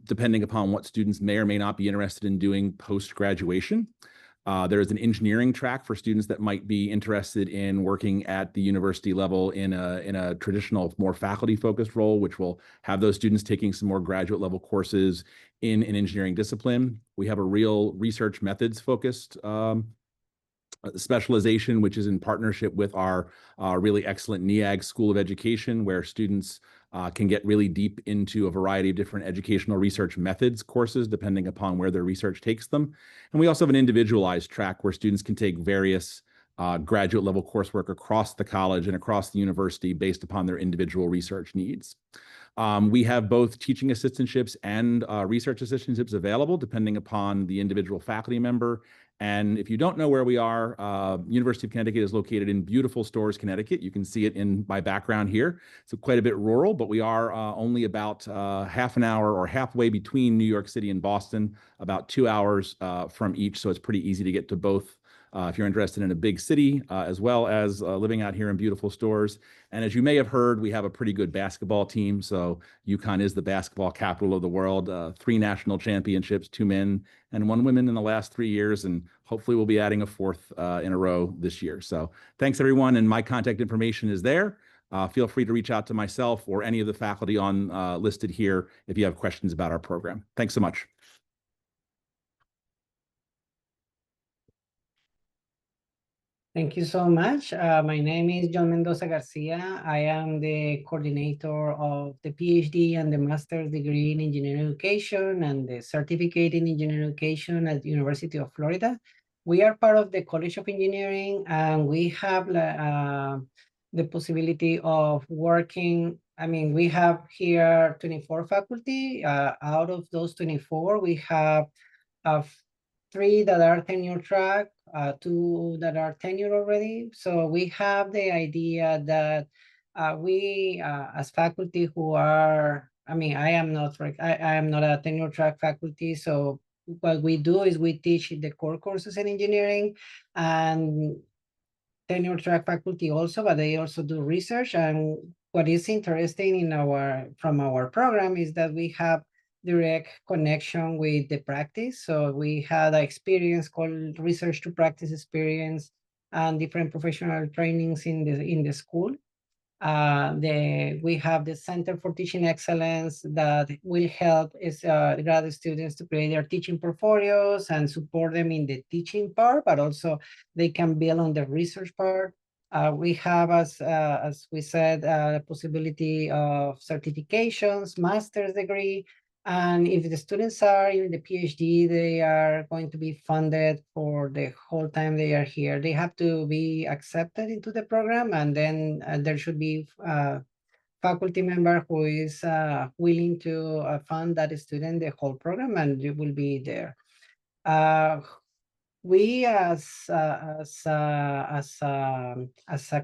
depending upon what students may or may not be interested in doing post-graduation. There is an engineering track for students that might be interested in working at the university level in a traditional, more faculty-focused role, which will have those students taking some more graduate level courses in an engineering discipline. We have a real research methods focused specialization, which is in partnership with our really excellent NEAG School of Education, where students can get really deep into a variety of different educational research methods courses, depending upon where their research takes them. And we also have an individualized track where students can take various graduate level coursework across the college and across the university based upon their individual research needs. We have both teaching assistantships and research assistantships available depending upon the individual faculty member. And if you don't know where we are, University of Connecticut is located in beautiful Storrs, Connecticut. You can see it in my background here. It's quite a bit rural, but we are only about half an hour or halfway between New York City and Boston, about 2 hours from each. So it's pretty easy to get to both if you're interested in a big city, as well as living out here in beautiful Storrs. And as you may have heard, we have a pretty good basketball team. So UConn is the basketball capital of the world. 3 national championships, 2 men and 1 woman in the last 3 years. And hopefully we'll be adding a 4th in a row this year. So thanks, everyone. And my contact information is there. Feel free to reach out to myself or any of the faculty on listed here if you have questions about our program. Thanks so much. Thank you so much. My name is John Mendoza Garcia. I am the coordinator of the PhD and the master's degree in engineering education and the certificate in engineering education at the University of Florida. We are part of the College of Engineering, and we have the possibility of working. I mean, we have here 24 faculty. Out of those 24, we have 3 that are tenure track, 2 that are tenure already. So we have the idea that we, as faculty who are, I mean, I am not a tenure track faculty. So what we do is we teach the core courses in engineering, and tenure track faculty also, but they also do research. And what is interesting in from our program is that we have direct connection with the practice. So we had an experience called research to practice experience and different professional trainings in the school. We have the Center for Teaching Excellence that will help graduate students to create their teaching portfolios and support them in the teaching part, but also they can build on the research part. We have, as we said, the possibility of certifications, master's degree, and if the students are in the PhD, they are going to be funded for the whole time they are here. They have to be accepted into the program, and then there should be a faculty member who is willing to fund that student the whole program, and it will be there. We as a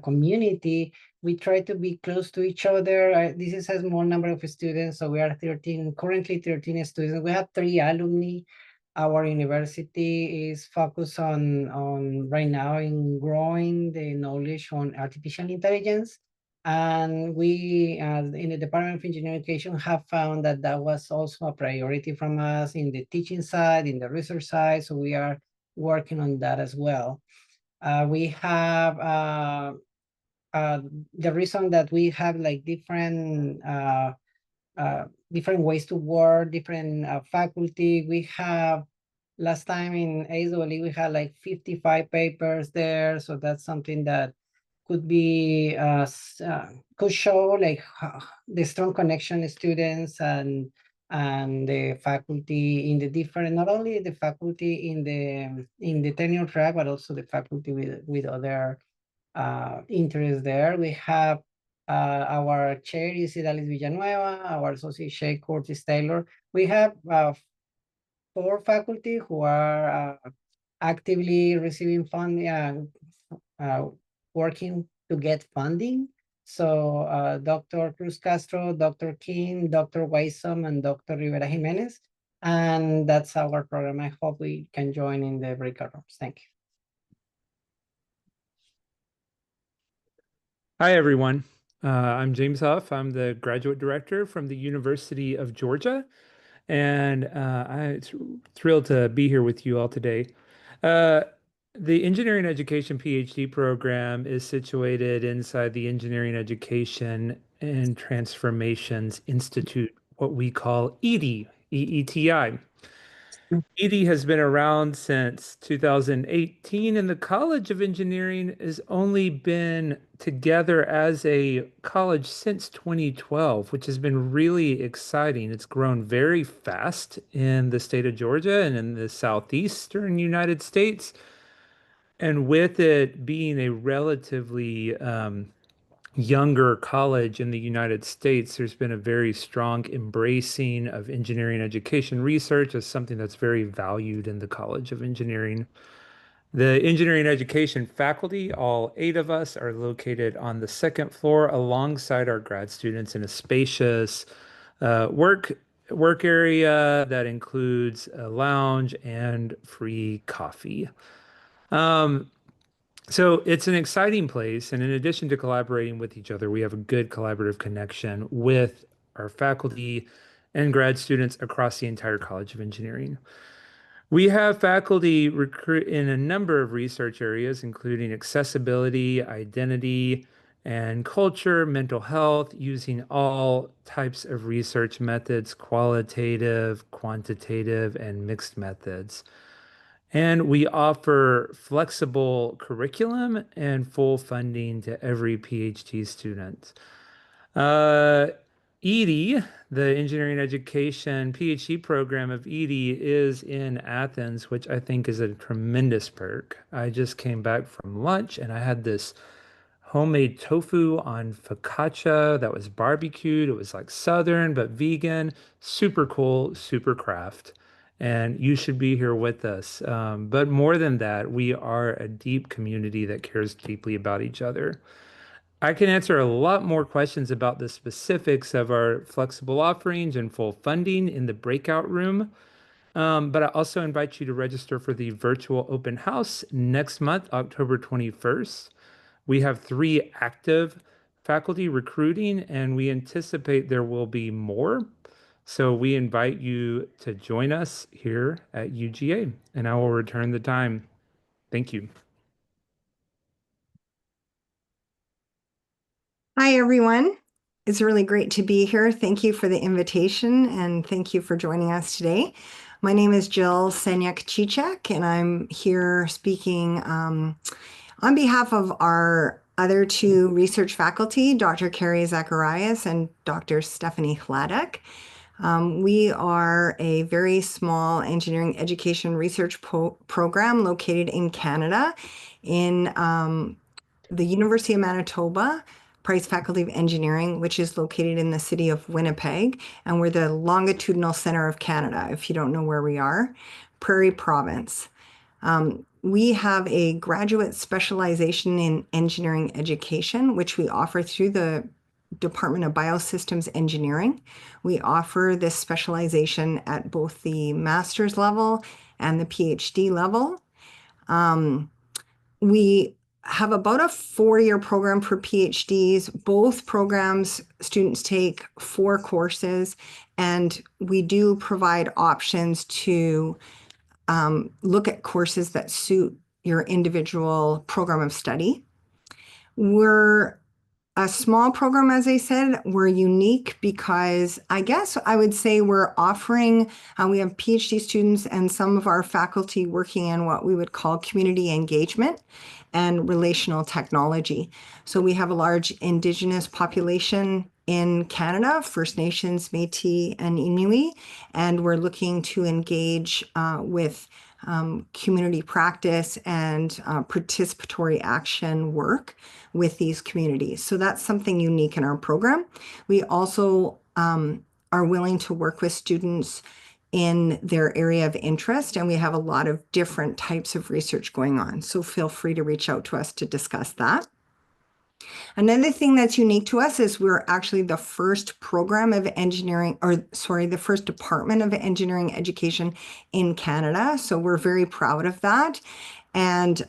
community, we try to be close to each other. This is a small number of students, so we are currently 13 students. We have 3 alumni. Our university is focused on right now in growing the knowledge on artificial intelligence. And we, in the Department of Engineering Education, have found that that was also a priority from us in the teaching side, in the research side. So we are working on that as well. We have the reason that we have like different ways to work, different faculty. We have last time in ASWE, we had like 55 papers there. So that's something that could be could show like the strong connection students and the faculty in the different, not only the faculty in the tenure track, but also the faculty with other interests there. We have our chair is Idalis Villanueva, our associate chair Curtis Taylor. We have 4 faculty who are actively receiving funding, working to get funding. So Dr. Cruz Castro, Dr. King, Dr. Weisom, and Dr. Rivera Jimenez. And that's our program. I hope we can join in the breakout rooms. Thank you. Hi, everyone. I'm James Huff. I'm the graduate director from the University of Georgia, and I'm thrilled to be here with you all today. The Engineering Education PhD program is situated inside the Engineering Education and Transformations Institute, what we call EETI, EETI. EETI has been around since 2018, and the College of Engineering has only been together as a college since 2012, which has been really exciting. It's grown very fast in the state of Georgia and in the southeastern United States. And with it being a relatively younger college in the United States, there's been a very strong embracing of engineering education research as something that's very valued in the College of Engineering. The engineering education faculty, all 8 of us, are located on the 2nd floor alongside our grad students in a spacious work area that includes a lounge and free coffee. So it's an exciting place, and in addition to collaborating with each other, we have a good collaborative connection with our faculty and grad students across the entire College of Engineering. We have faculty recruit in a number of research areas, including accessibility, identity, and culture, mental health, using all types of research methods, qualitative, quantitative, and mixed methods. And we offer flexible curriculum and full funding to every PhD student. ED, the Engineering Education PhD program of ED, is in Athens, which I think is a tremendous perk. I just came back from lunch and I had this homemade tofu on focaccia that was barbecued. It was like Southern, but vegan, super cool, super craft. And you should be here with us. But more than that, we are a deep community that cares deeply about each other. I can answer a lot more questions about the specifics of our flexible offerings and full funding in the breakout room. But I also invite you to register for the virtual open house next month, October 21st. We have 3 active faculty recruiting, and we anticipate there will be more. So we invite you to join us here at UGA, and I will return the time. Thank you. Hi, everyone. It's really great to be here. Thank you for the invitation, and thank you for joining us today. My name is Jill Senyak-Chichek, and I'm here speaking on behalf of our other 2 research faculty, Dr. Carrie Zacharias and Dr. Stephanie Hladek. We are a very small engineering education research program located in Canada in the University of Manitoba, Price Faculty of Engineering, which is located in the city of Winnipeg, and we're the longitudinal center of Canada, if you don't know where we are, Prairie Province. We have a graduate specialization in engineering education, which we offer through the Department of Biosystems Engineering. We offer this specialization at both the master's level and the PhD level. We have about a 4-year program for PhDs. Both programs, students take 4 courses, and we do provide options to look at courses that suit your individual program of study. We're a small program, as I said. We're unique because I guess I would say we're offering, we have PhD students and some of our faculty working in what we would call community engagement and relational technology. So we have a large Indigenous population in Canada, First Nations, Métis, and Inuit, and we're looking to engage with community practice and participatory action work with these communities. So that's something unique in our program. We also are willing to work with students in their area of interest, and we have a lot of different types of research going on. So feel free to reach out to us to discuss that. Another thing that's unique to us is we're actually the first program of engineering, or sorry, the first department of engineering education in Canada. So we're very proud of that. And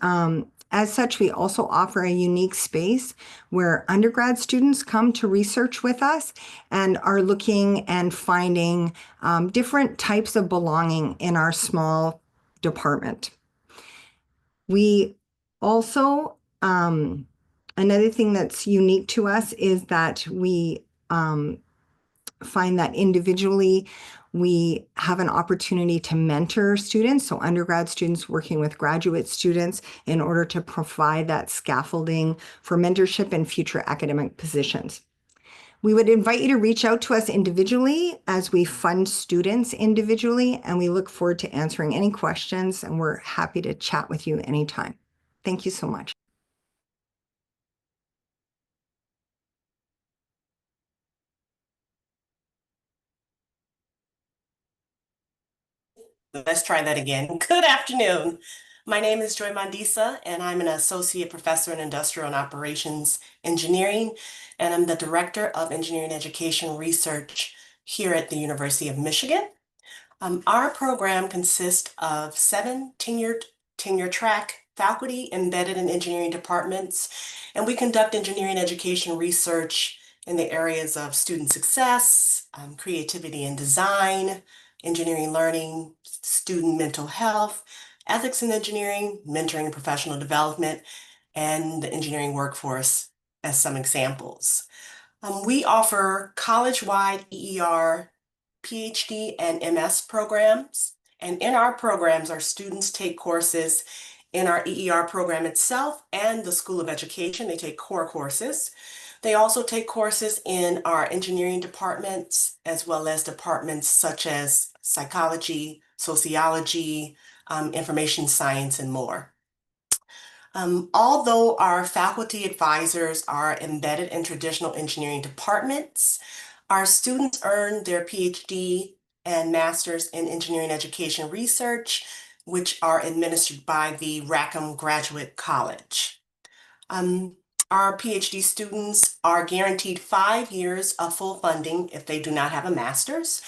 as such, we also offer a unique space where undergrad students come to research with us and are looking and finding different types of belonging in our small department. We also, another thing that's unique to us is that we find that individually we have an opportunity to mentor students, so undergrad students working with graduate students in order to provide that scaffolding for mentorship in future academic positions. We would invite you to reach out to us individually as we fund students individually, and we look forward to answering any questions, and we're happy to chat with you anytime. Thank you so much. Let's try that again. Good afternoon. My name is Joy Mandisa, and I'm an associate professor in industrial and operations engineering, and I'm the director of engineering education research here at the University of Michigan. Our program consists of 7 tenure track faculty embedded in engineering departments, and we conduct engineering education research in the areas of student success, creativity and design, engineering learning, student mental health, ethics in engineering, mentoring and professional development, and the engineering workforce as some examples. We offer college-wide EER, PhD, and MS programs. And in our programs, our students take courses in our EER program itself and the School of Education. They take core courses. They also take courses in our engineering departments, as well as departments such as psychology, sociology, information science, and more. Although our faculty advisors are embedded in traditional engineering departments, our students earn their PhD and Master's in Engineering Education Research, which are administered by the Rackham Graduate College. Our PhD students are guaranteed 5 years of full funding if they do not have a master's,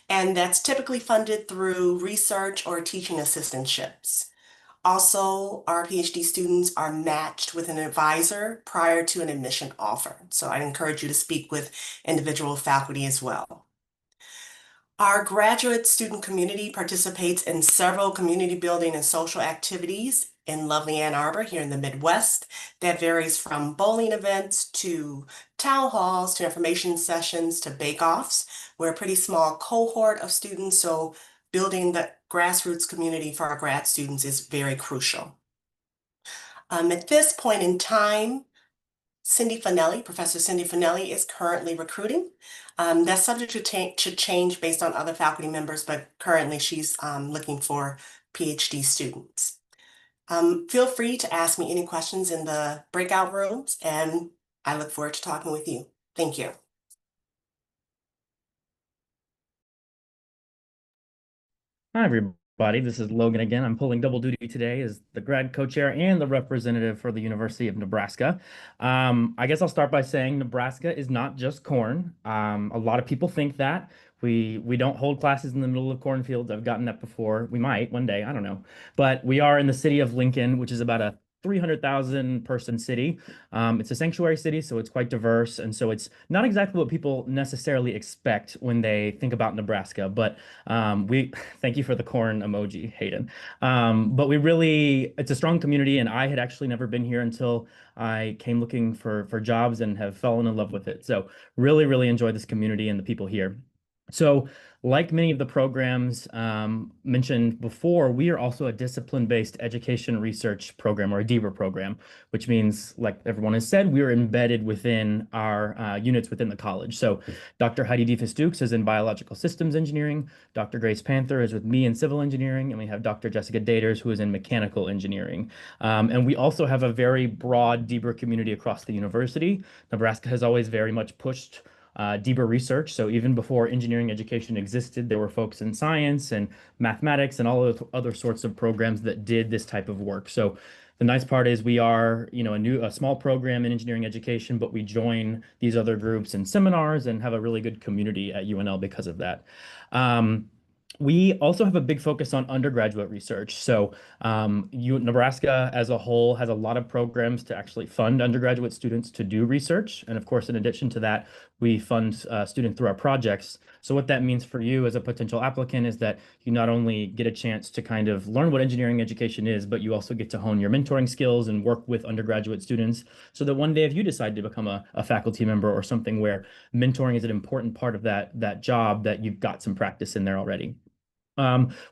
and that's typically funded through research or teaching assistantships. Also, our PhD students are matched with an advisor prior to an admission offer, so I encourage you to speak with individual faculty as well. Our graduate student community participates in several community building and social activities in lovely Ann Arbor here in the Midwest. That varies from bowling events to town halls to information sessions to bake-offs. We're a pretty small cohort of students, so building the grassroots community for our grad students is very crucial. At this point in time, Professor Cindy Finelli is currently recruiting. That's subject to change based on other faculty members, but currently she's looking for PhD students. Feel free to ask me any questions in the breakout rooms, and I look forward to talking with you. Thank you. Hi, everybody. This is Logan again. I'm pulling double duty today as the grad co-chair and the representative for the University of Nebraska. I guess I'll start by saying Nebraska is not just corn. A lot of people think that. We don't hold classes in the middle of cornfields. I've gotten that before. We might one day, I don't know. But we are in the city of Lincoln, which is about a 300,000 person city. It's a sanctuary city, so it's quite diverse. And so it's not exactly what people necessarily expect when they think about Nebraska. But we thank you for the corn emoji, Hayden. But it's a strong community. And I had actually never been here until I came looking for jobs and have fallen in love with it. So really, really enjoy this community and the people here. So like many of the programs mentioned before, we are also a discipline-based education research program, or a DEBRA program, which means, like everyone has said, we are embedded within our units within the college. So Dr. Heidi Deefus-Dukes is in biological systems engineering, Dr. Grace Panther is with me in civil engineering, and we have Dr. Jessica Daters, who is in mechanical engineering. And we also have a very broad DEBRA community across the university. Nebraska has always very much pushed DEBRA research. So even before engineering education existed, there were folks in science and mathematics and all of other sorts of programs that did this type of work. So the nice part is we are, a small program in engineering education, but we join these other groups and seminars and have a really good community at UNL because of that. We also have a big focus on undergraduate research. So Nebraska as a whole has a lot of programs to actually fund undergraduate students to do research. And of course, in addition to that, we fund students through our projects. So what that means for you as a potential applicant is that you not only get a chance to kind of learn what engineering education is, but you also get to hone your mentoring skills and work with undergraduate students so that one day if you decide to become a faculty member or something where mentoring is an important part of that job, that you've got some practice in there already.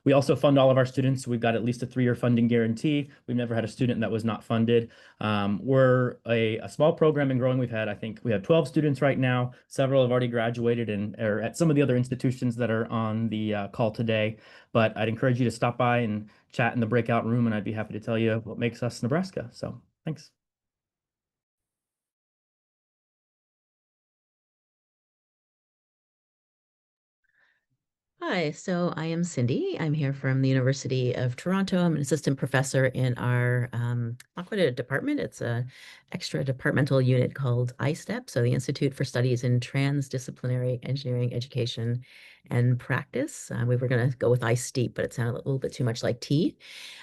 We also fund all of our students. We've got at least a 3-year funding guarantee. We've never had a student that was not funded. We're a small program and growing. I think we have 12 students right now. Several have already graduated and are at some of the other institutions that are on the call today. But I'd encourage you to stop by and chat in the breakout room, and I'd be happy to tell you what makes us Nebraska. So thanks. Hi, so I am Cindy. I'm here from the University of Toronto. I'm an assistant professor in our, not quite a department, it's a extra departmental unit called ISTEP, so the Institute for Studies in Transdisciplinary Engineering Education and Practice. We were going to go with ISTEEP, but it sounded a little bit too much like tea.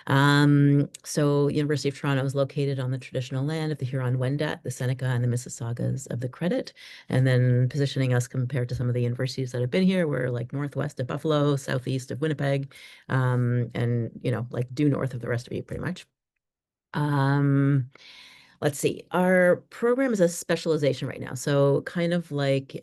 So University of Toronto is located on the traditional land of the Huron-Wendat, the Seneca, and the Mississaugas of the Credit. And then positioning us compared to some of the universities that have been here, we're like northwest of Buffalo, southeast of Winnipeg, and like due north of the rest of you pretty much. Let's see. Our program is a specialization right now. So kind of like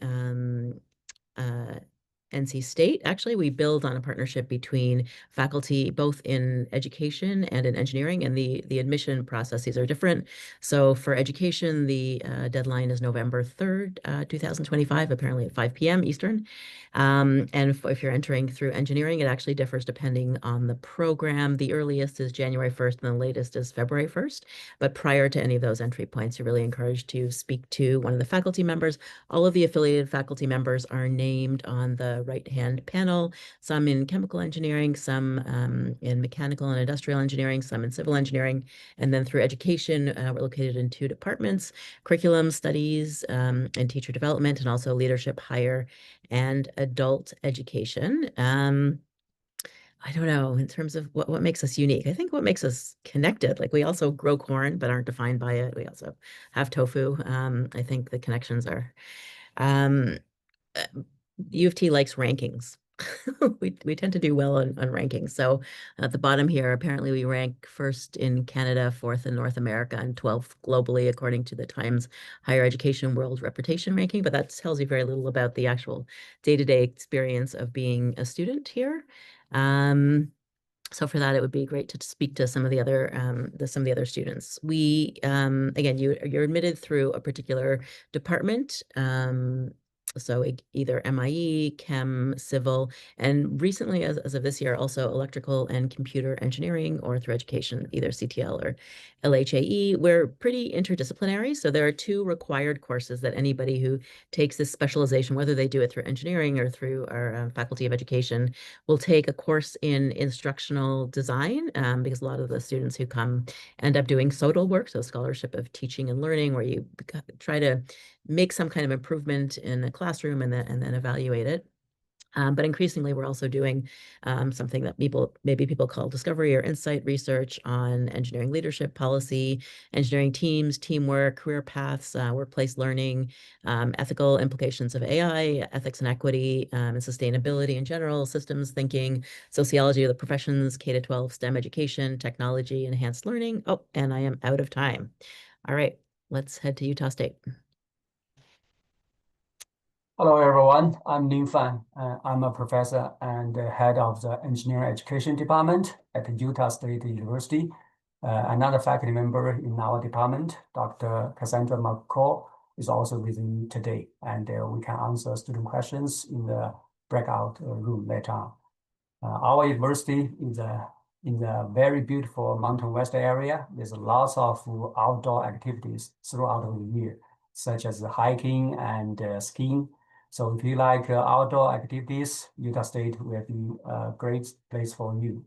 NC State, actually, we build on a partnership between faculty, both in education and in engineering, and the admission processes are different. So for education, the deadline is November 3rd, 2025, apparently at 5 p.m. Eastern. And if you're entering through engineering, it actually differs depending on the program. The earliest is January 1st, and the latest is February 1st. But prior to any of those entry points, you're really encouraged to speak to one of the faculty members. All of the affiliated faculty members are named on the right-hand panel, some in chemical engineering, some in mechanical and industrial engineering, some in civil engineering. And then through education, we're located in 2 departments: curriculum studies and teacher development, and also leadership, higher, and adult education. I don't know, in terms of what makes us unique. I think what makes us connected, like we also grow corn, but aren't defined by it. We also have tofu. I think the connections are, U of T likes rankings. We tend to do well on rankings. So at the bottom here, apparently we rank 1st in Canada, 4th in North America, and 12th globally, according to the Times Higher Education World Reputation Ranking. But that tells you very little about the actual day-to-day experience of being a student here. So for that, it would be great to speak to some of the other students. We again, you're admitted through a particular department. So either MIE, Chem, Civil, and recently, as of this year, also electrical and computer engineering, or through education, either CTL or LHAE. We're pretty interdisciplinary, so there are 2 required courses that anybody who takes this specialization, whether they do it through engineering or through our Faculty of Education, will take a course in instructional design, because a lot of the students who come end up doing SOTL work, so Scholarship of Teaching and Learning, where you try to make some kind of improvement in a classroom and then evaluate it. But increasingly, we're also doing something that maybe people call discovery or insight research on engineering leadership, policy, engineering teams, teamwork, career paths, workplace learning, ethical implications of AI, ethics and equity, and sustainability in general, systems thinking, sociology of the professions, K-12 STEM education, technology, enhanced learning. Oh, and I am out of time. All right, let's head to Utah State. Hello, everyone. I'm Lin Fan. I'm a professor and head of the engineering education department at Utah State University. Another faculty member in our department, Dr. Cassandra McCall, is also with me today, and we can answer student questions in the breakout room later on. Our university is in the very beautiful Mountain West area. There's lots of outdoor activities throughout the year, such as hiking and skiing. So if you like outdoor activities, Utah State will be a great place for you.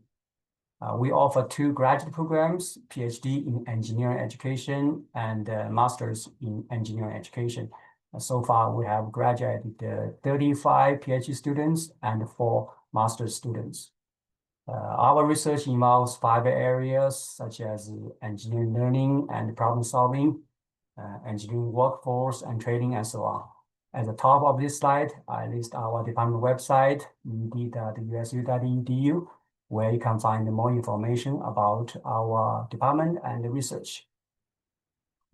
We offer 2 graduate programs, PhD in engineering education and master's in engineering education. So far, we have graduated 35 PhD students and 4 master's students. Our research involves 5 areas such as engineering learning and problem solving, engineering workforce and training, and so on. At the top of this slide, I list our department website, ed.usu.edu, where you can find more information about our department and the research.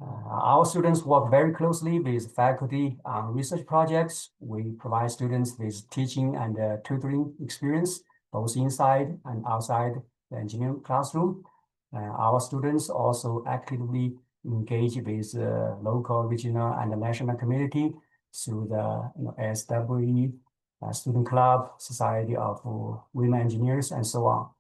Our students work very closely with faculty on research projects. We provide students with teaching and tutoring experience, both inside and outside the engineering classroom. Our students also actively engage with local, regional, and national community through the SWE, Student Club, Society of Women Engineers, and so on.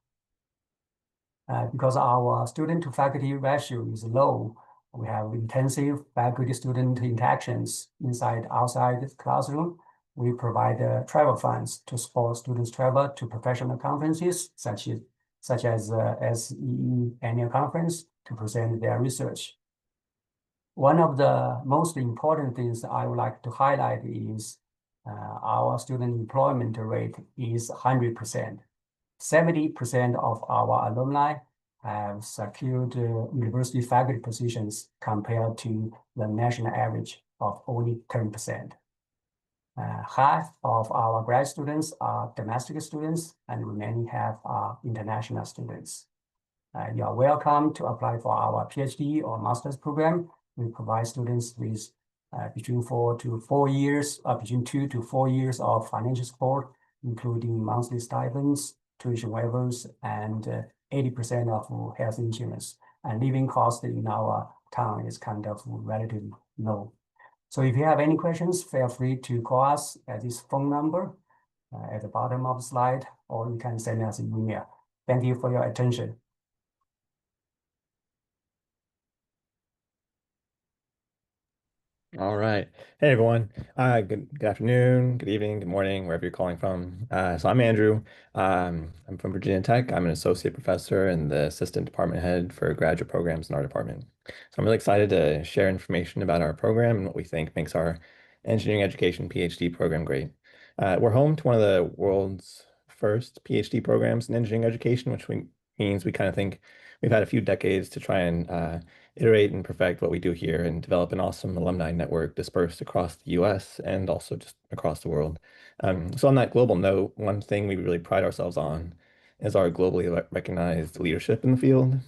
Because our student-to-faculty ratio is low, we have intensive faculty-student interactions inside, outside the classroom. We provide travel funds to support students' travel to professional conferences, such as SEE annual conference, to present their research. One of the most important things I would like to highlight is our student employment rate is 100%. 70% of our alumni have secured university faculty positions compared to the national average of only 10%. Half of our grad students are domestic students, and remaining half are international students. You are welcome to apply for our PhD or master's program. We provide students with between 2 to 4 years of financial support, including monthly stipends, tuition waivers, and 80% of health insurance. And living cost in our town is kind of relatively low. So if you have any questions, feel free to call us at this phone number at the bottom of the slide, or you can send us an email. Thank you for your attention. All right. Hey, everyone. Good afternoon, good evening, good morning, wherever you're calling from. So I'm Andrew. I'm from Virginia Tech. I'm an associate professor and the assistant department head for graduate programs in our department. So I'm really excited to share information about our program and what we think makes our engineering education PhD program great. We're home to one of the world's first PhD programs in engineering education, which means we kind of think we've had a few decades to try and iterate and perfect what we do here and develop an awesome alumni network dispersed across the US and also just across the world. So on that global note, one thing we really pride ourselves on is our globally recognized leadership in the field.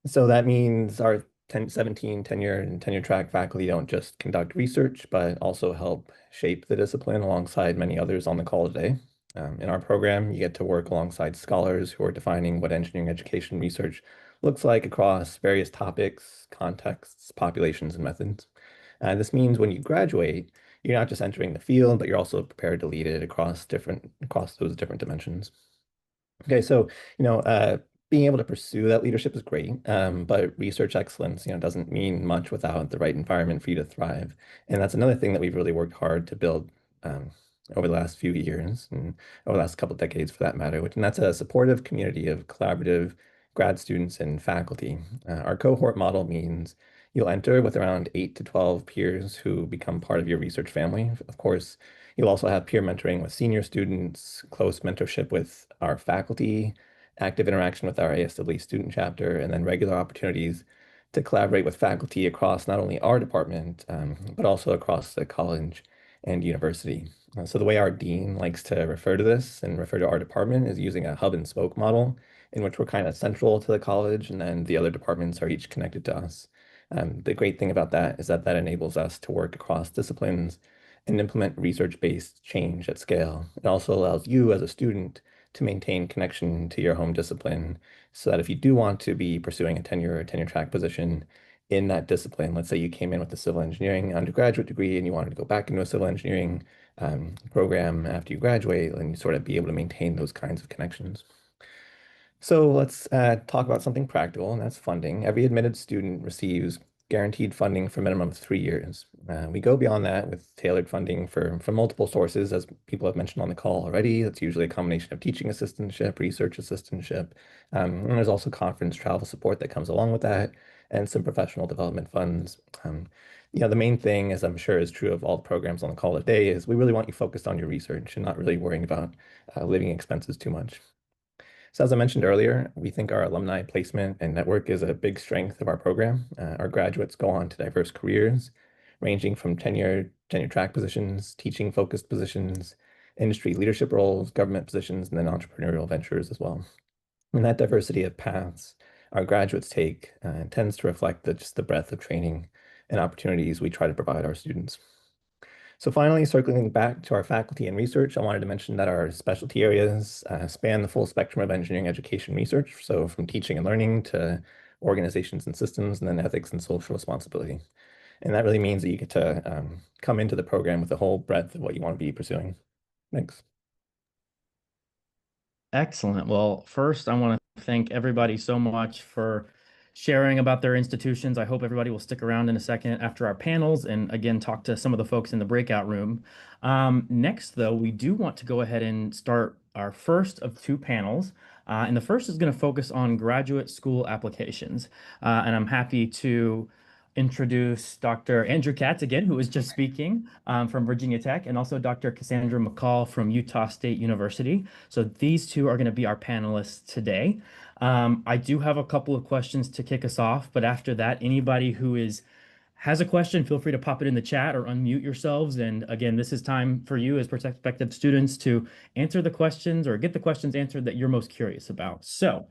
So that means our 17 tenure and tenure track faculty don't just conduct research, but also help shape the discipline alongside many others on the call today. In our program, you get to work alongside scholars who are defining what engineering education research looks like across various topics, contexts, populations, and methods. This means when you graduate, you're not just entering the field, but you're also prepared to lead it across those different dimensions. Okay, so being able to pursue that leadership is great, but research excellence, doesn't mean much without the right environment for you to thrive. And that's another thing that we've really worked hard to build over the last few years and over the last couple of decades, for that matter. And that's a supportive community of collaborative, grad students and faculty. Our cohort model means you'll enter with around 8 to 12 peers who become part of your research family. Of course, you'll also have peer mentoring with senior students, close mentorship with our faculty, active interaction with our ASW student chapter, and then regular opportunities to collaborate with faculty across not only our department, but also across the college and university. So the way our dean likes to refer to this and refer to our department is using a hub and spoke model in which we're kind of central to the college and then the other departments are each connected to us. The great thing about that is that that enables us to work across disciplines and implement research-based change at scale. It also allows you as a student to maintain connection to your home discipline so that if you do want to be pursuing a tenure or tenure track position in that discipline, let's say you came in with a civil engineering undergraduate degree and you wanted to go back into a civil engineering program after you graduate, and you sort of be able to maintain those kinds of connections. So let's talk about something practical, and that's funding. Every admitted student receives guaranteed funding for a minimum of 3 years. We go beyond that with tailored funding from multiple sources, as people have mentioned on the call already. That's usually a combination of teaching assistantship, research assistantship, and there's also conference travel support that comes along with that, and some professional development funds. The main thing, as I'm sure is true of all the programs on the call today, is we really want you focused on your research and not really worrying about living expenses too much. So as I mentioned earlier, we think our alumni placement and network is a big strength of our program. Our graduates go on to diverse careers, ranging from tenure track positions, teaching-focused positions, industry leadership roles, government positions, and then entrepreneurial ventures as well. And that diversity of paths our graduates take tends to reflect just the breadth of training and opportunities we try to provide our students. So finally, circling back to our faculty and research, I wanted to mention that our specialty areas span the full spectrum of engineering education research. So from teaching and learning to organizations and systems, and then ethics and social responsibility. And that really means that you get to come into the program with the whole breadth of what you want to be pursuing. Thanks. Excellent. Well, first, I want to thank everybody so much for sharing about their institutions. I hope everybody will stick around in a second after our panels and again talk to some of the folks in the breakout room. Next, though, we do want to go ahead and start our first of 2 panels. And the first is going to focus on graduate school applications. And I'm happy to introduce Dr. Andrew Katz again, who was just speaking from Virginia Tech, and also Dr. Cassandra McCall from Utah State University. So these 2 are going to be our panelists today. I do have a couple of questions to kick us off, but after that, anybody who has a question, feel free to pop it in the chat or unmute yourselves. And again, this is time for you as prospective students to answer the questions or get the questions answered that you're most curious about. So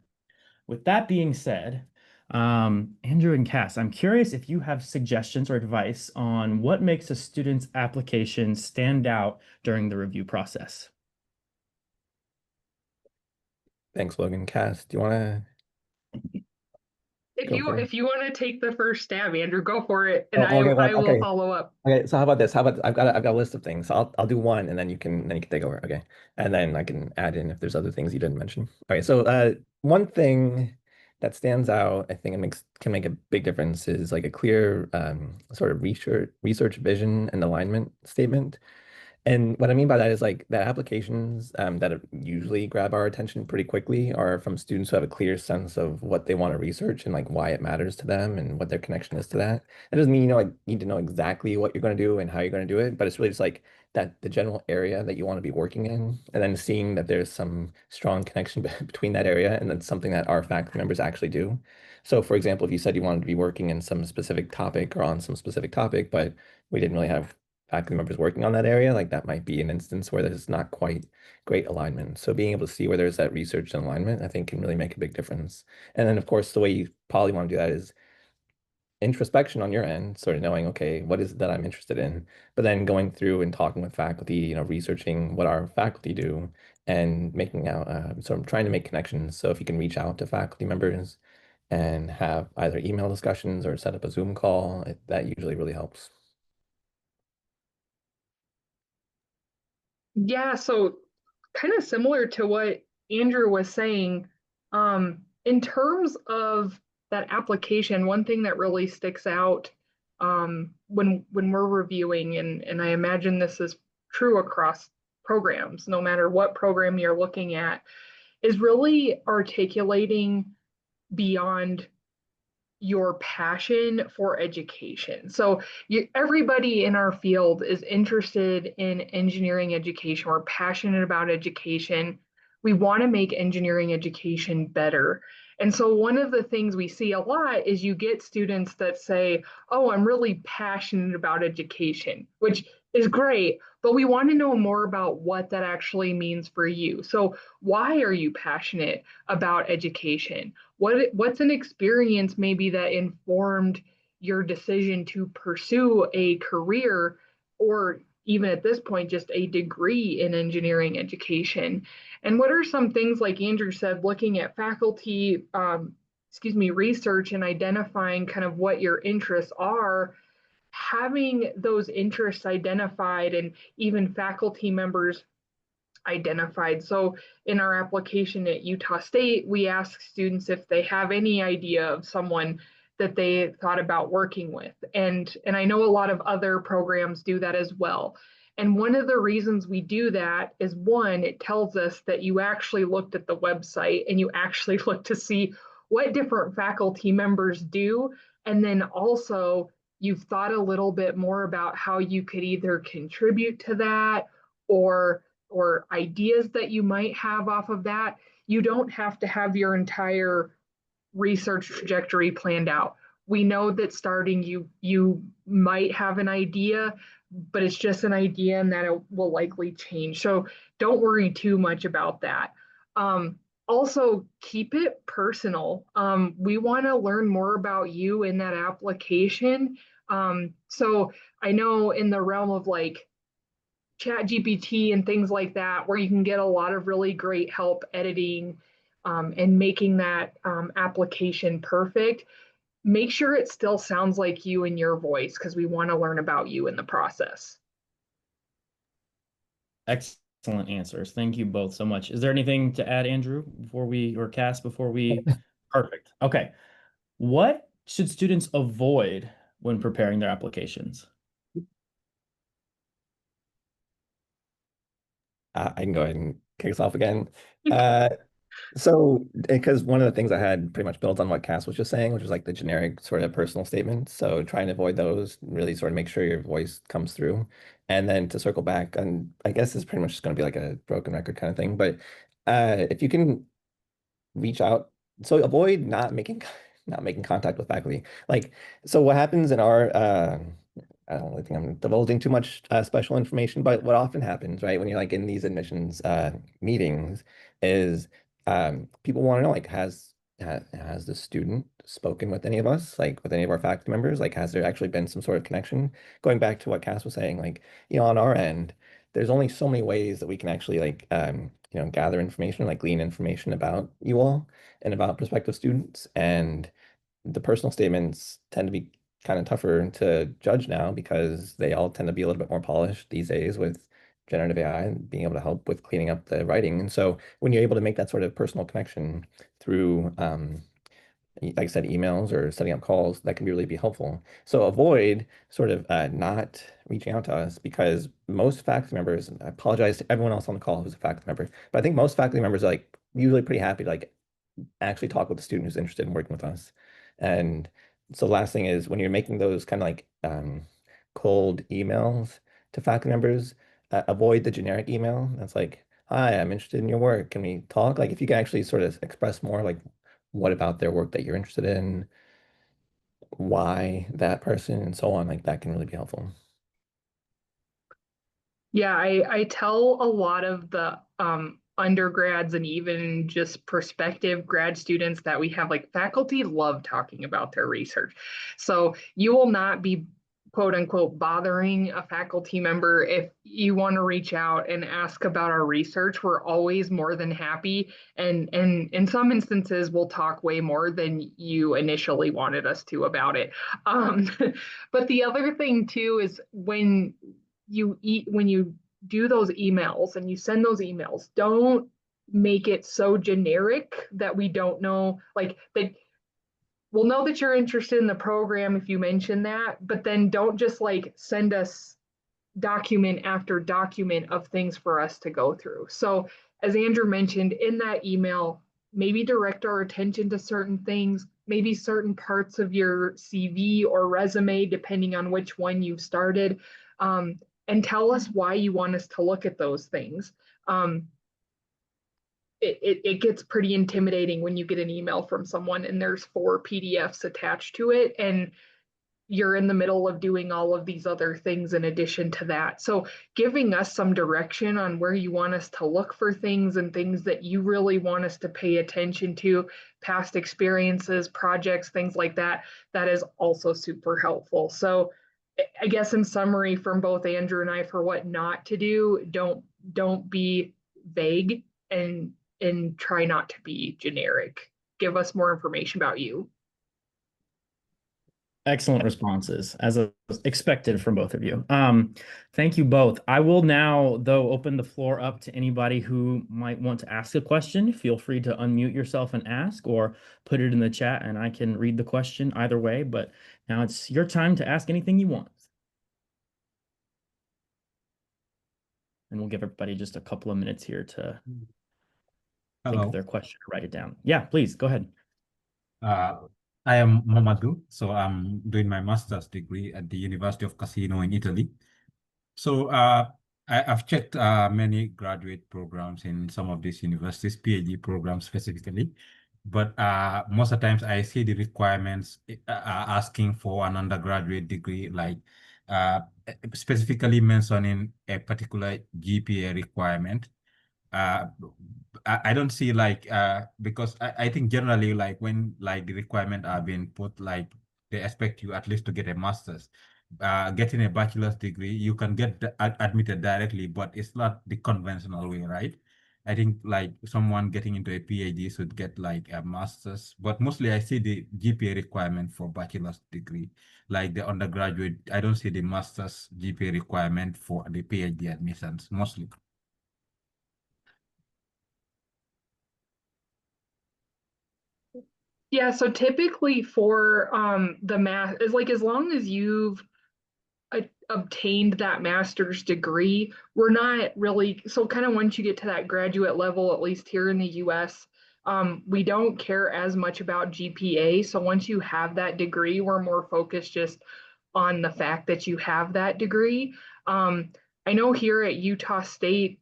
with that being said, Andrew and Cass, I'm curious if you have suggestions or advice on what makes a student's application stand out during the review process. Thanks, Logan. Cass, do you want to? If you want to take the first stab, Andrew, go for it, and Oh, okay, I will follow up. Okay, so how about this? I've got a list of things. So I'll do one, and then you can take over. Okay, and then I can add in if there's other things you didn't mention. Okay, so one thing that stands out, I think it can make a big difference, is like a clear sort of research vision and alignment statement. And what I mean by that is like the applications that usually grab our attention pretty quickly are from students who have a clear sense of what they want to research and like why it matters to them and what their connection is to that. That doesn't mean like need to know exactly what you're going to do and how you're going to do it, but it's really just like that the general area that you want to be working in, and then seeing that there's some strong connection between that area and then something that our faculty members actually do. So for example, if you said you wanted to be working in some specific topic or on some specific topic, but we didn't really have faculty members working on that area, like that might be an instance where there's not quite great alignment. So being able to see where there's that research and alignment, I think can really make a big difference. And then of course, the way you probably want to do that is introspection on your end, sort of knowing, okay, what is it that I'm interested in? But then going through and talking with faculty, researching what our faculty do and making out, sort of trying to make connections. So if you can reach out to faculty members and have either email discussions or set up a Zoom call, that usually really helps. Yeah, so kind of similar to what Andrew was saying, in terms of that application, one thing that really sticks out when we're reviewing, and I imagine this is true across programs, no matter what program you're looking at, is really articulating beyond your passion for education. So everybody in our field is interested in engineering education. We're passionate about education. We want to make engineering education better. And so one of the things we see a lot is you get students that say, oh, I'm really passionate about education, which is great, but we want to know more about what that actually means for you. So why are you passionate about education? What's an experience maybe that informed your decision to pursue a career, or even at this point, just a degree in engineering education? And what are some things, like Andrew said, looking at faculty, research and identifying kind of what your interests are, having those interests identified and even faculty members identified. So in our application at Utah State, we ask students if they have any idea of someone that they thought about working with. And I know a lot of other programs do that as well. And one of the reasons we do that is, one, it tells us that you actually looked at the website and you actually looked to see what different faculty members do. And then also you've thought a little bit more about how you could either contribute to that or ideas that you might have off of that. You don't have to have your entire research trajectory planned out. We know that starting you might have an idea, but it's just an idea and that it will likely change. So don't worry too much about that. Also, keep it personal. We want to learn more about you in that application. So I know in the realm of like ChatGPT and things like that, where you can get a lot of really great help editing and making that application perfect, make sure it still sounds like you and your voice, because we want to learn about you in the process. Excellent answers. Thank you both so much. Is there anything to add, Andrew, or Cass, before we? Perfect. Okay. What should students avoid when preparing their applications? I can go ahead and kick us off again. So, because one of the things I had pretty much built on what Cass was just saying, which was like the generic sort of personal statements. So, try and avoid those, really sort of make sure your voice comes through. And then to circle back, and I guess it's pretty much just going to be like a broken record kind of thing. But if you can reach out, so avoid not making contact with faculty. Like, so what happens in our I don't really think I'm divulging too much special information, but what often happens, right, when you're like in these admissions meetings is people want to know, like, has the student spoken with any of us, like with any of our faculty members? Like, has there actually been some sort of connection? Going back to what Cass was saying, like, on our end, there's only so many ways that we can actually like gather information, like glean information about you all and about prospective students. And the personal statements tend to be kind of tougher to judge now because they all tend to be a little bit more polished these days with generative AI and being able to help with cleaning up the writing. And so when you're able to make that sort of personal connection through, like I said, emails or setting up calls, that can really be helpful. So avoid sort of not reaching out to us, because most faculty members, and I apologize to everyone else on the call who's a faculty member, but I think most faculty members are like usually pretty happy to like actually talk with the student who's interested in working with us. And so the last thing is, when you're making those kind of like cold emails to faculty members, avoid the generic email that's like, hi, I'm interested in your work, can we talk? Like, if you can actually sort of express more, like what about their work that you're interested in, why that person, and so on, like that can really be helpful. Yeah, I tell a lot of the undergrads and even just prospective grad students that we have, like, faculty love talking about their research. So you will not be quote unquote bothering a faculty member if you want to reach out and ask about our research. We're always more than happy, and in some instances we'll talk way more than you initially wanted us to about it. But the other thing too is, when you do those emails and you send those emails, don't make it so generic that we don't know, like, that we'll know that you're interested in the program if you mention that, but then don't just like send us document after document of things for us to go through. So as Andrew mentioned, in that email, maybe direct our attention to certain things, maybe certain parts of your CV or resume, depending on which one you've started, and tell us why you want us to look at those things. It gets pretty intimidating when you get an email from someone and there's 4 PDFs attached to it, and you're in the middle of doing all of these other things in addition to that. So giving us some direction on where you want us to look for things and things that you really want us to pay attention to, past experiences, projects, things like that, that is also super helpful. So I guess in summary from both Andrew and I for what not to do, don't be vague and try not to be generic. Give us more information about you. Excellent responses, as expected from both of you. Thank you both. I will now, though, open the floor up to anybody who might want to ask a question. Feel free to unmute yourself and ask, or put it in the chat and I can read the question either way. But now it's your time to ask anything you want. And we'll give everybody just a couple of minutes here to think of their question or write it down. Yeah, please, go ahead. I am Mamadou, so I'm doing my master's degree at the University of Cassino in Italy. So I've checked many graduate programs in some of these universities, PhD programs specifically, but most of the times I see the requirements asking for an undergraduate degree, like specifically mentioning a particular GPA requirement. I don't see like because I think generally like when like the requirement are being put, like they expect you at least to get a master's. Getting a bachelor's degree, you can get admitted directly, but it's not the conventional way, right? I think like someone getting into a PhD should get like a master's, but mostly I see the GPA requirement for bachelor's degree, like the undergraduate. I don't see the master's GPA requirement for the PhD admissions mostly. Yeah, so typically for the math is like, as long as you've obtained that master's degree, we're not really, so kind of once you get to that graduate level, at least here in the US, we don't care as much about GPA. So once you have that degree, we're more focused just on the fact that you have that degree. I know here at Utah State,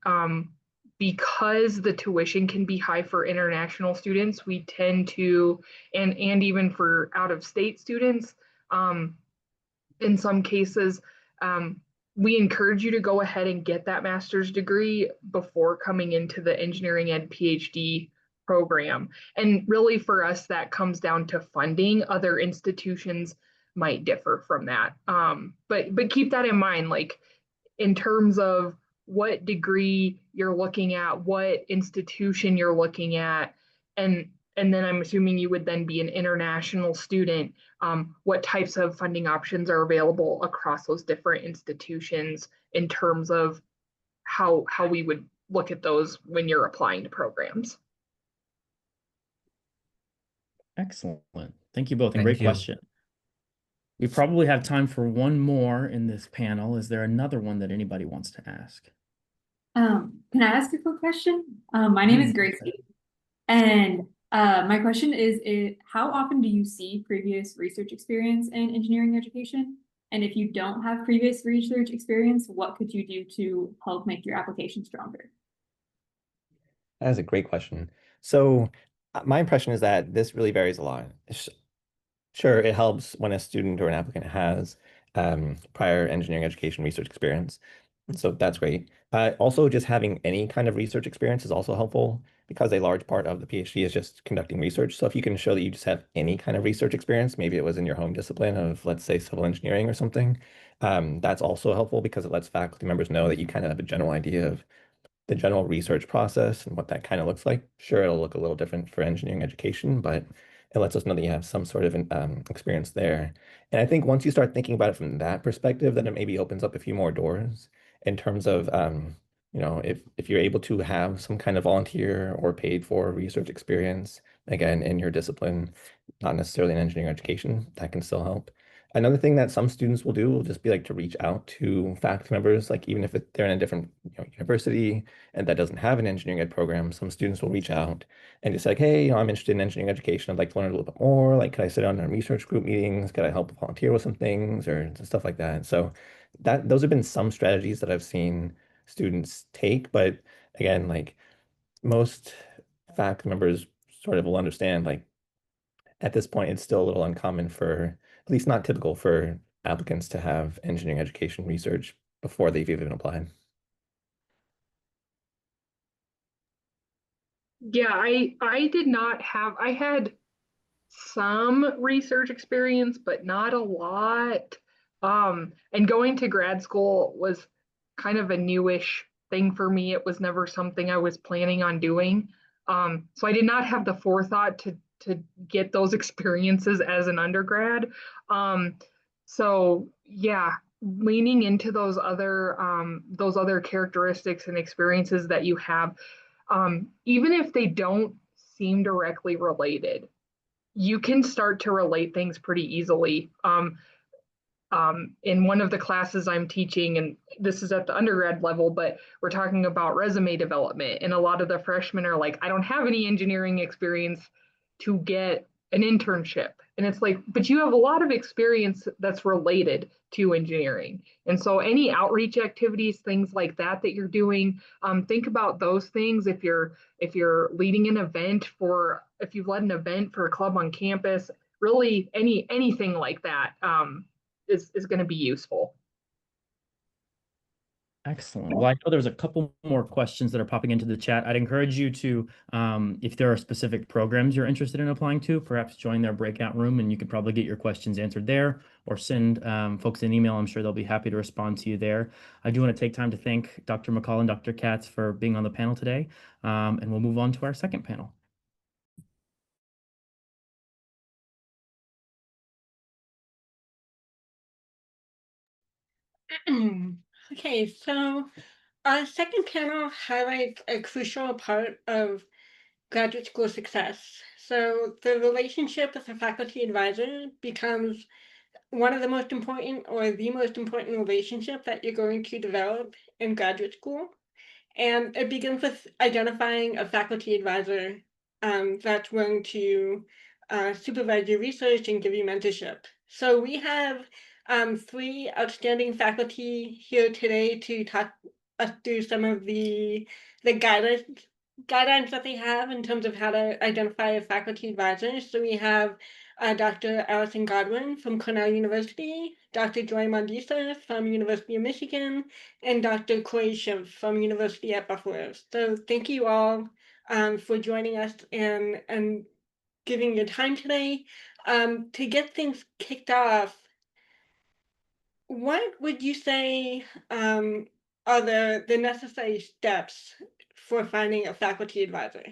because the tuition can be high for international students, we tend to, and even for out-of-state students, in some cases, we encourage you to go ahead and get that master's degree before coming into the engineering ed PhD program. And really for us, that comes down to funding. Other institutions might differ from that. But keep that in mind, like in terms of what degree you're looking at, what institution you're looking at, and then I'm assuming you would then be an international student, what types of funding options are available across those different institutions in terms of how we would look at those when you're applying to programs. Excellent. Thank you both. And Thank great you. question. We probably have time for one more in this panel. Is there another one that anybody wants to ask? Can I ask a quick question? My name is Gracie, and my question is how often do you see previous research experience in engineering education? And if you don't have previous research experience, what could you do to help make your application stronger? That is a great question. So my impression is that this really varies a lot. Sure, it helps when a student or an applicant has prior engineering education research experience. So that's great. Also, just having any kind of research experience is also helpful because a large part of the PhD is just conducting research. So if you can show that you just have any kind of research experience, maybe it was in your home discipline of, let's say, civil engineering or something, that's also helpful because it lets faculty members know that you kind of have a general idea of the general research process and what that kind of looks like. Sure, it'll look a little different for engineering education, but it lets us know that you have some sort of experience there. And I think once you start thinking about it from that perspective, then it maybe opens up a few more doors in terms of, you know, if you're able to have some kind of volunteer or paid for research experience, again, in your discipline, not necessarily in engineering education, that can still help. Another thing that some students will do will just be like to reach out to faculty members, like even if they're in a different university and that doesn't have an engineering ed program, some students will reach out and just like, hey, I'm interested in engineering education. I'd like to learn a little bit more. Like, could I sit down in research group meetings? Could I help volunteer with some things or stuff like that? So those have been some strategies that I've seen students take. But again, like most faculty members sort of will understand, like at this point, it's still a little uncommon for, at least not typical for applicants to have engineering education research before they've even applied. Yeah, I did not have, I had some research experience, but not a lot. And going to grad school was kind of a newish thing for me. It was never something I was planning on doing. So I did not have the forethought to get those experiences as an undergrad. So yeah, leaning into those other characteristics and experiences that you have, even if they don't seem directly related, you can start to relate things pretty easily. In one of the classes I'm teaching, and this is at the undergrad level, but we're talking about resume development. And a lot of the freshmen are like, I don't have any engineering experience to get an internship. And it's like, but you have a lot of experience that's related to engineering. And so any outreach activities, things like that you're doing, think about those things. If you're leading an event if you've led an event for a club on campus, really anything like that, is going to be useful. Excellent. Well, I know there's a couple more questions that are popping into the chat. I'd encourage you to, if there are specific programs you're interested in applying to, perhaps join their breakout room and you could probably get your questions answered there, or send folks an email. I'm sure they'll be happy to respond to you there. I do want to take time to thank Dr. McCall and Dr. Katz for being on the panel today, and we'll move on to our second panel. Okay, so our second panel highlights a crucial part of graduate school success. So the relationship with a faculty advisor becomes one of the most important or the most important relationship that you're going to develop in graduate school. And it begins with identifying a faculty advisor that's willing to supervise your research and give you mentorship. So we have 3 outstanding faculty here today to talk us through some of the guidelines that they have in terms of how to identify a faculty advisor. So we have Dr. Allison Godwin from Cornell University, Dr. Joy Mondisa from University of Michigan, and Dr. Corey Schimpf from University at Buffalo. So thank you all for joining us and giving your time today. To get things kicked off, what would you say are the necessary steps for finding a faculty advisor?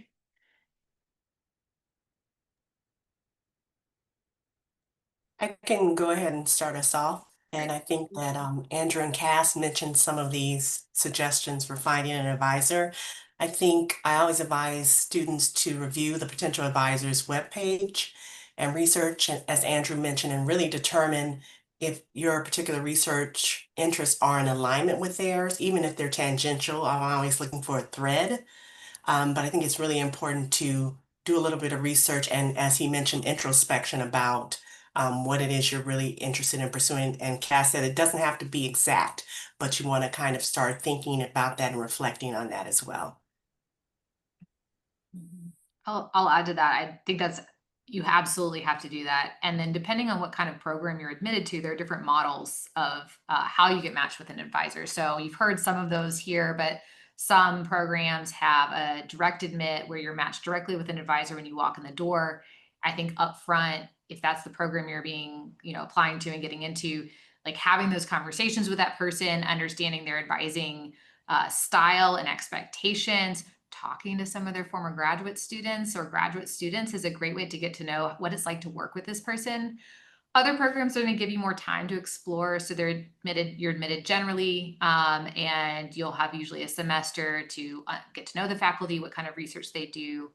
I can go ahead and start us off. And I think that Andrew and Cass mentioned some of these suggestions for finding an advisor. I think I always advise students to review the potential advisor's webpage and research, as Andrew mentioned, and really determine if your particular research interests are in alignment with theirs, even if they're tangential. I'm always looking for a thread. But I think it's really important to do a little bit of research and, as he mentioned, introspection about what it is you're really interested in pursuing. And Cass said it doesn't have to be exact, but you want to kind of start thinking about that and reflecting on that as well. I'll add to that. I think you absolutely have to do that. And then depending on what kind of program you're admitted to, there are different models of how you get matched with an advisor. So you've heard some of those here, but some programs have a direct admit where you're matched directly with an advisor when you walk in the door. I think upfront, if that's the program you're being, applying to and getting into, like having those conversations with that person, understanding their advising style and expectations, talking to some of their former graduate students or graduate students is a great way to get to know what it's like to work with this person. Other programs are going to give you more time to explore. So you're admitted generally, and you'll have usually a semester to get to know the faculty, what kind of research they do,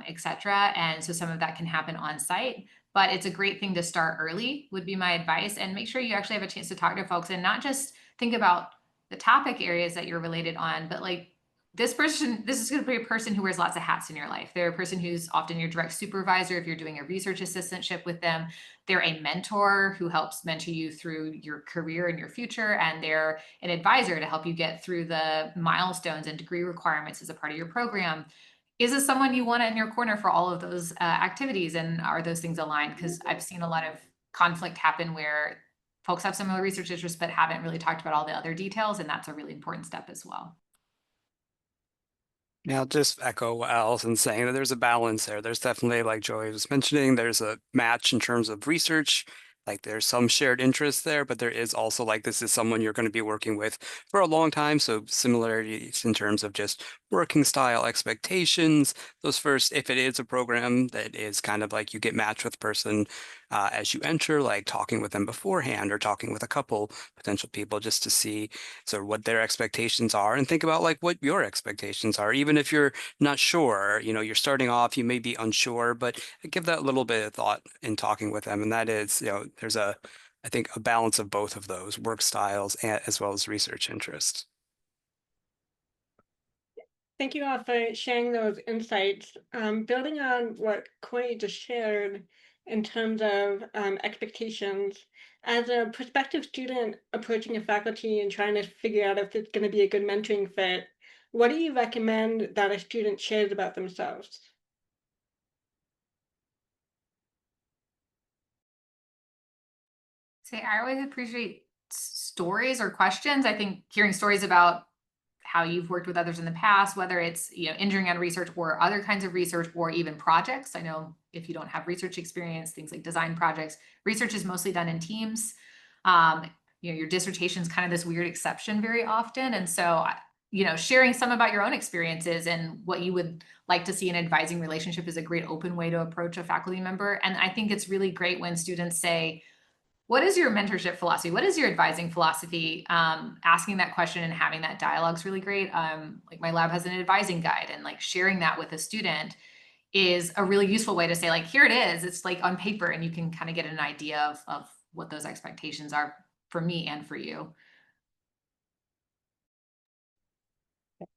et cetera. And so some of that can happen on site, but it's a great thing to start early would be my advice, and make sure you actually have a chance to talk to folks and not just think about the topic areas that you're related on, but like this is going to be a person who wears lots of hats in your life. They're a person who's often your direct supervisor if you're doing a research assistantship with them. They're a mentor who helps mentor you through your career and your future. And they're an advisor to help you get through the milestones and degree requirements as a part of your program. Is this someone you want in your corner for all of those activities? And are those things aligned? Because I've seen a lot of conflict happen where folks have similar research interests but haven't really talked about all the other details. And that's a really important step as well. Yeah, I'll just echo what Allison's saying, that there's a balance there. There's definitely, like Joey was mentioning, there's a match in terms of research. Like there's some shared interest there, but there is also like this is someone you're going to be working with for a long time. So similarities in terms of just working style, expectations. Those first, if it is a program that is kind of like you get matched with a person as you enter, like talking with them beforehand or talking with a couple potential people just to see sort of what their expectations are, and think about like what your expectations are. Even if you're not sure, you know, you're starting off, you may be unsure, but give that little bit of thought in talking with them. And that is, you know, there's I think a balance of both of those work styles as well as research interests. Thank you all for sharing those insights. Building on what Corey just shared in terms of expectations, as a prospective student approaching a faculty and trying to figure out if it's going to be a good mentoring fit, what do you recommend that a student shares about themselves? I always appreciate stories or questions. I think hearing stories about how you've worked with others in the past, whether it's, you know, engineering and research or other kinds of research or even projects. I know if you don't have research experience, things like design projects, research is mostly done in teams. You know, your dissertation is kind of this weird exception very often. And so, you know, sharing some about your own experiences and what you would like to see in an advising relationship is a great open way to approach a faculty member. And I think it's really great when students say, what is your mentorship philosophy? What is your advising philosophy? Asking that question and having that dialogue is really great. Like my lab has an advising guide, and like sharing that with a student is a really useful way to say, like, here it is. It's like on paper, and you can kind of get an idea of what those expectations are for me and for you.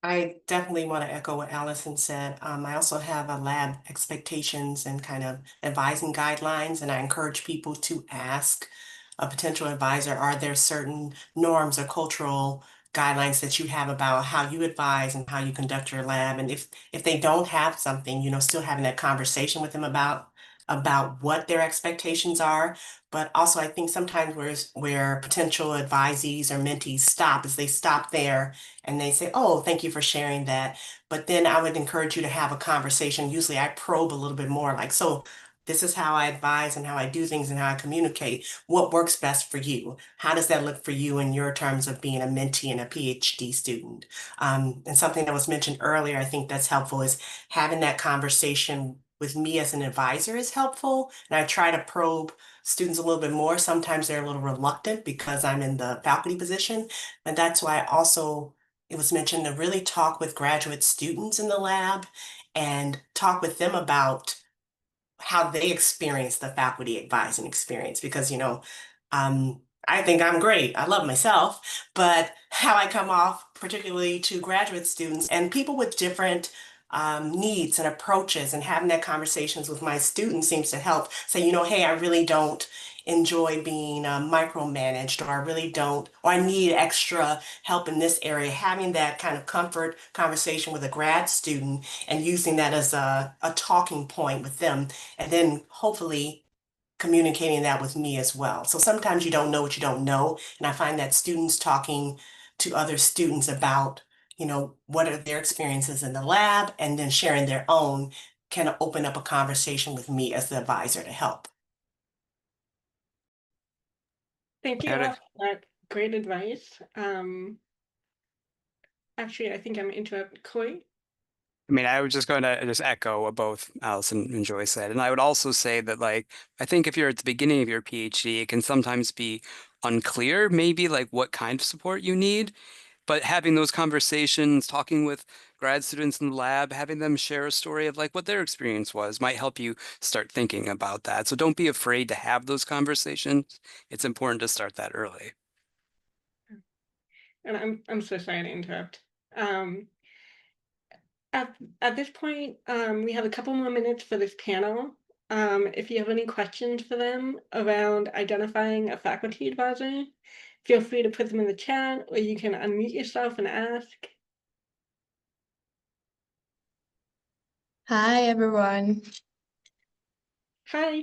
I definitely want to echo what Allison said. I also have a lab expectations and kind of advising guidelines, and I encourage people to ask a potential advisor, are there certain norms or cultural guidelines that you have about how you advise and how you conduct your lab? And if they don't have something, you know, still having that conversation with them about what their expectations are. But also I think sometimes where potential advisees or mentees stop is they stop there and they say, oh, thank you for sharing that. But then I would encourage you to have a conversation. Usually I probe a little bit more, like, so this is how I advise and how I do things and how I communicate. What works best for you? How does that look for you in your terms of being a mentee and a PhD student? And something that was mentioned earlier, I think that's helpful, is having that conversation with me as an advisor is helpful. And I try to probe students a little bit more. Sometimes they're a little reluctant because I'm in the faculty position. And that's why also it was mentioned to really talk with graduate students in the lab and talk with them about how they experience the faculty advising experience. Because, you know, I think I'm great. I love myself, but how I come off, particularly to graduate students and people with different needs and approaches, and having that conversations with my students seems to help say, you know, hey, I really don't enjoy being micromanaged, or I really don't, or I need extra help in this area. Having that kind of comfort conversation with a grad student and using that as a talking point with them, and then hopefully communicating that with me as well. So sometimes you don't know what you don't know. And I find that students talking to other students about, you know, what are their experiences in the lab, and then sharing their own, can open up a conversation with me as the advisor to help. Thank you all for that great advice. Actually, I think I'm interrupting Corey. I mean, I was just going to just echo what both Allison and Joy said. And I would also say that, like, I think if you're at the beginning of your PhD, it can sometimes be unclear, maybe like what kind of support you need. But having those conversations, talking with grad students in the lab, having them share a story of like what their experience was might help you start thinking about that. So don't be afraid to have those conversations. It's important to start that early. And I'm so sorry to interrupt. At this point, we have a couple more minutes for this panel. If you have any questions for them around identifying a faculty advisor, feel free to put them in the chat, or you can unmute yourself and ask. Hi, everyone. Hi.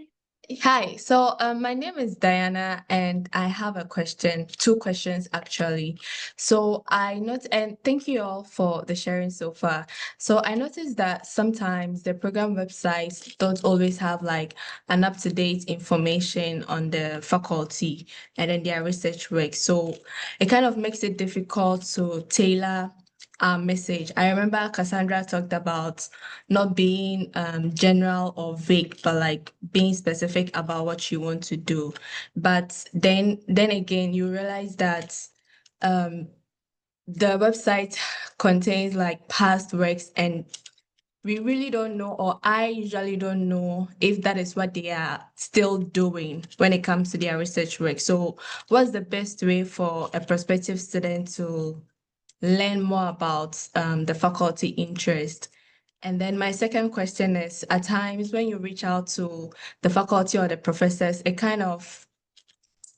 Hi. So, my name is Diana, and I have a question, two questions actually. So, and thank you all for the sharing so far. So, I noticed that sometimes the program websites don't always have like an up-to-date information on the faculty and then their research work. So, it kind of makes it difficult to tailor our message. I remember Cassandra talked about not being general or vague, but like being specific about what you want to do. But then again, you realize that the website contains like past works, and we really don't know, or I usually don't know if that is what they are still doing when it comes to their research work. So what's the best way for a prospective student to learn more about the faculty interest? And then my second question is, at times when you reach out to the faculty or the professors, it kind of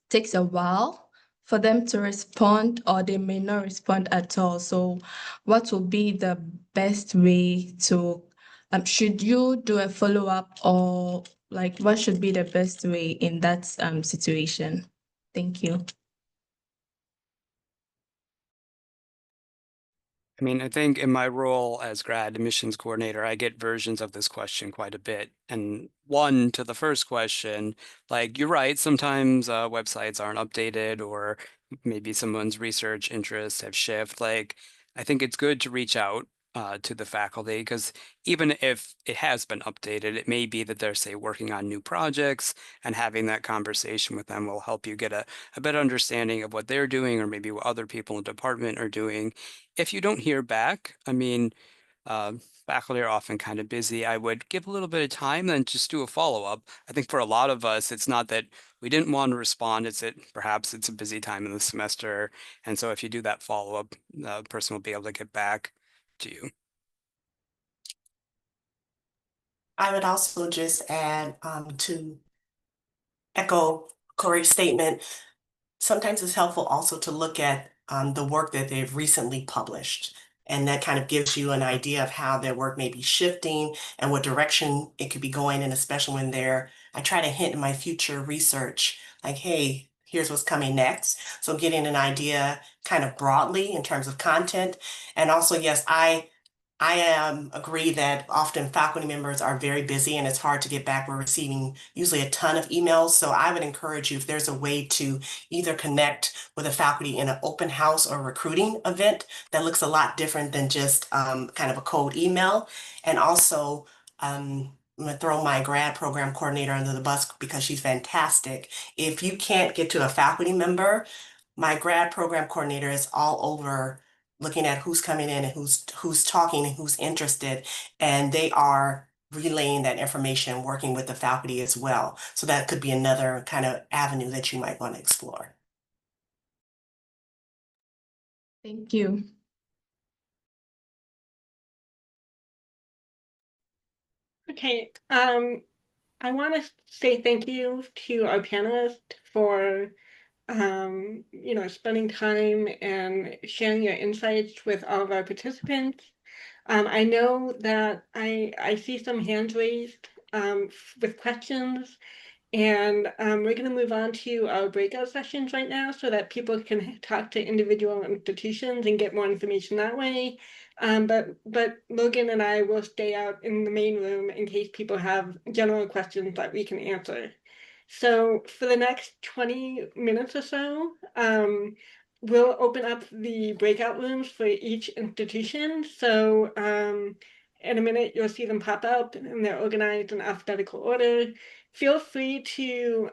takes a while for them to respond, or they may not respond at all. So what will be the best way to, should you do a follow-up, or like what should be the best way in that situation? Thank you. I mean, I think in my role as grad admissions coordinator, I get versions of this question quite a bit. And one, to the first question, like you're right, sometimes websites aren't updated, or maybe someone's research interests have shifted. Like, I think it's good to reach out to the faculty, because even if it has been updated, it may be that they're, say, working on new projects, and having that conversation with them will help you get a better understanding of what they're doing, or maybe what other people in the department are doing. If you don't hear back, I mean, faculty are often kind of busy. I would give a little bit of time, then just do a follow-up. I think for a lot of us, it's not that we didn't want to respond, it's that perhaps it's a busy time in the semester. And so if you do that follow-up, the person will be able to get back to you. I would also just add to echo Corey's statement, sometimes it's helpful also to look at the work that they've recently published. And that kind of gives you an idea of how their work may be shifting and what direction it could be going in, especially when I try to hint in my future research, like, hey, here's what's coming next. So getting an idea kind of broadly in terms of content. And also, yes, I agree that often faculty members are very busy and it's hard to get back. We're receiving usually a ton of emails. So I would encourage you, if there's a way to either connect with a faculty in an open house or recruiting event that looks a lot different than just kind of a cold email. And also, I'm gonna throw my grad program coordinator under the bus because she's fantastic. If you can't get to a faculty member, my grad program coordinator is all over looking at who's coming in and who's talking and who's interested, and they are relaying that information, working with the faculty as well. So that could be another kind of avenue that you might want to explore. Thank you. Okay, I want to say thank you to our panelists for spending time and sharing your insights with all of our participants. I know that I see some hands raised with questions, and we're going to move on to our breakout sessions right now so that people can talk to individual institutions and get more information that way. But Logan and I will stay out in the main room in case people have general questions that we can answer. So for the next 20 minutes or so, we'll open up the breakout rooms for each institution. So in a minute, you'll see them pop up, and they're organized in alphabetical order. Feel free to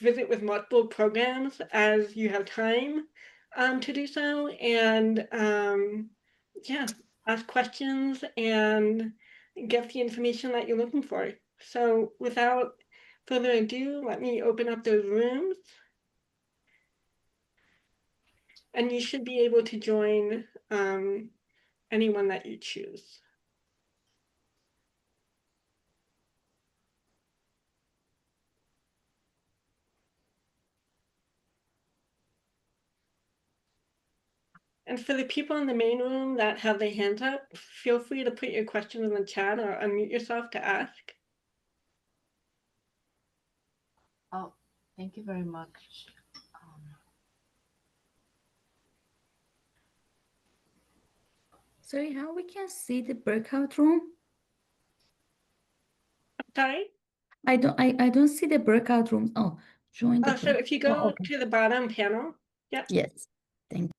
visit with multiple programs as you have time. to do so, and yeah, ask questions and get the information that you're looking for. So without further ado, let me open up those rooms. And you should be able to join anyone that you choose. And for the people in the main room that have their hands up, feel free to put your question in the chat or unmute yourself to ask. Oh, thank you very much. Sorry, how we can see the breakout room? Sorry? I don't see the breakout rooms. Oh, join the So if you go okay. to the bottom panel, yep. Yes, thank you.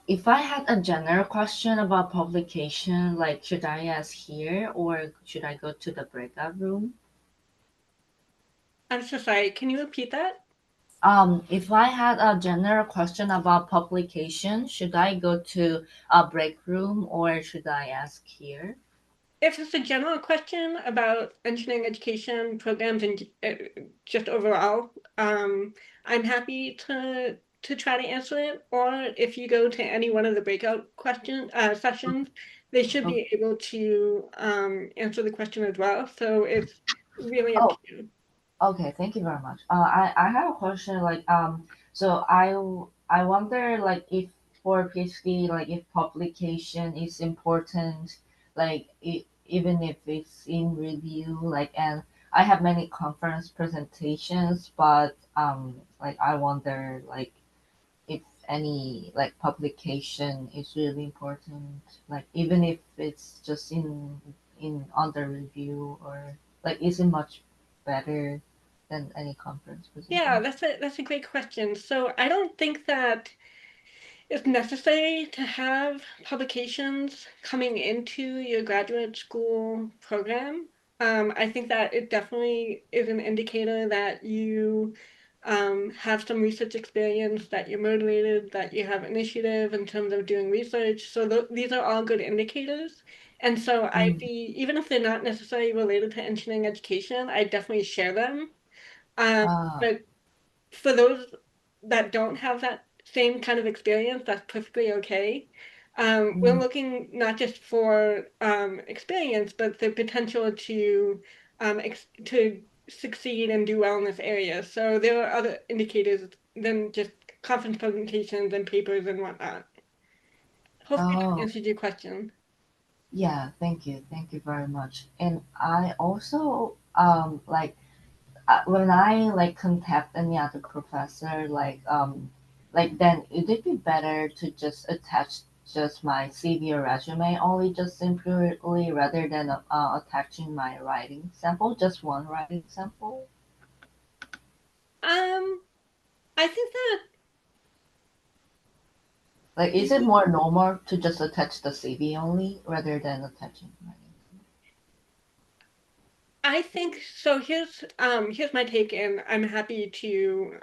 If I had a general question about publication, like should I ask here or should I go to the breakout room? I'm so sorry, can you repeat that? If I had a general question about publication, should I go to a break room or should I ask here? If it's a general question about engineering education programs and just overall, I'm happy to try to answer it. Or if you go to any one of the breakout sessions, they should be able to answer the question as well. So it's really up to you. Okay, thank you very much. I have a question like so I wonder like if for PhD like if publication is important like even if it's in review like and I have many conference presentations but like I wonder like if any like publication is really important like even if it's just in under review or like is it much better than any conference presentation? Yeah, that's a great question. So I don't think that it's necessary to have publications coming into your graduate school program. I think that it definitely is an indicator that you have some research experience, that you're motivated, that you have initiative in terms of doing research. So these are all good indicators. And so even if they're not necessarily related to engineering education, I definitely share them. But for those that don't have that same kind of experience, that's perfectly okay. We're looking not just for experience, but the potential to to succeed and do well in this area. So there are other indicators than just conference presentations and papers and whatnot. Hopefully that answered your question. Yeah, thank you very much. And I also like when I like contact any other professor, like then would it be better to just attach just my CV or resume only just simply rather than attaching my writing sample, just one writing sample? I think that like is it more normal to just attach the CV only rather than attaching writing? I think so. Here's my take, and I'm happy to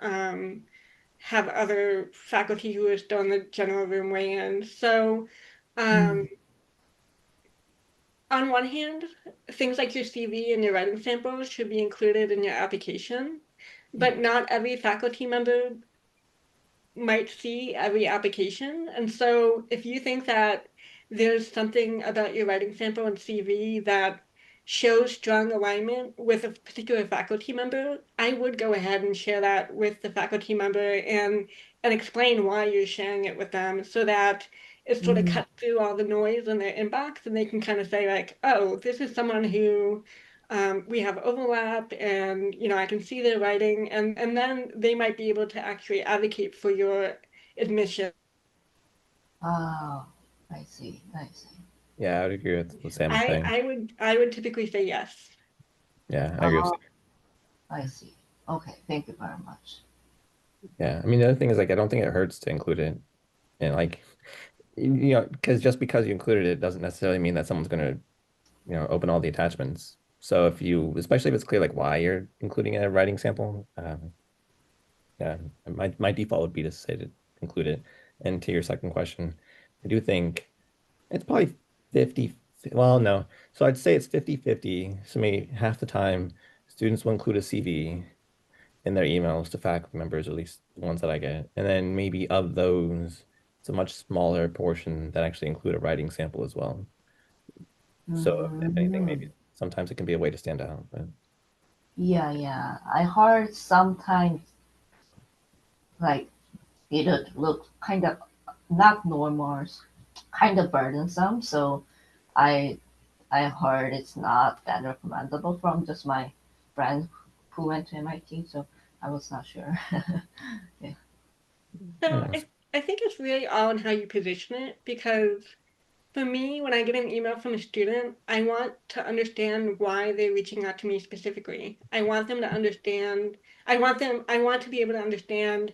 have other faculty who are still in the general room weigh in. So, on one hand, things like your CV and your writing samples should be included in your application, but not every faculty member might see every application. And so if you think that there's something about your writing sample and CV that shows strong alignment with a particular faculty member, I would go ahead and share that with the faculty member and explain why you're sharing it with them so that it sort of cuts through all the noise in their inbox and they can kind of say like, oh, this is someone who we have overlap and I can see their writing and then they might be able to actually advocate for your admission. Oh, I see. Yeah, I would agree with the same thing. I would typically say yes. Yeah, I agree with I see. Okay, thank you very much. Yeah, I mean the other thing is like I don't think it hurts to include it, and like because just because you included it doesn't necessarily mean that someone's gonna open all the attachments. So if you, especially if it's clear like why you're including a writing sample, yeah, my default would be to say to include it. And to your second question, I do think it's probably 50, well, no. So I'd say it's 50-50. So maybe half the time students will include a CV in their emails to faculty members, or at least the ones that I get. And then maybe of those, it's a much smaller portion that actually include a writing sample as well. So if anything, maybe sometimes it can be a way to stand out. But Yeah. I heard sometimes like it would look kind of not normal, kind of burdensome. So I I heard it's not that recommendable from just my friend who went to MIT. So I was not sure. Yeah. So yeah. I think it's really all in how you position it, because for me, when I get an email from a student, I want to understand why they're reaching out to me specifically. I want them to understand, I want to be able to understand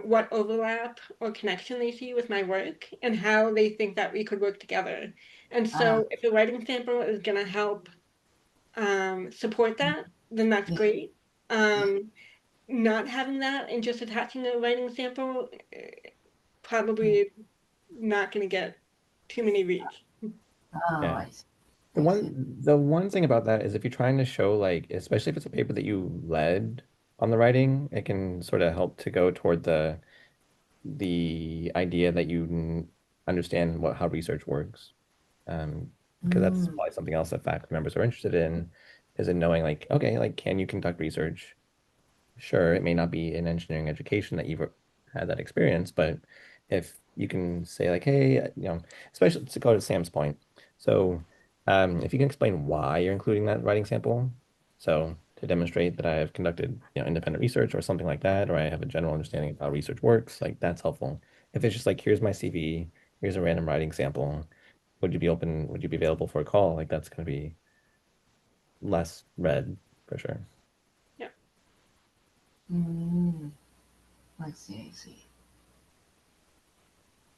what overlap or connection they see with my work and how they think that we could work together. And so if a writing sample is going to help support that, then that's great. Not having that and just attaching a writing sample, probably not going to get too many reads. Oh, Yeah. I see. The one thing about that is if you're trying to show like, especially if it's a paper that you led on the writing, it can sort of help to go toward the idea that you understand how research works. Because that's probably something else that faculty members are interested in, is in knowing like, okay, like can you conduct research? Sure, it may not be in engineering education that you've had that experience, but if you can say like, hey, especially to go to Sam's point. So if you can explain why you're including that writing sample, so to demonstrate that I have conducted, independent research or something like that, or I have a general understanding of how research works, like that's helpful. If it's just like, here's my CV, here's a random writing sample, would you be available for a call? Like that's going to be less read for sure. Yeah. I see.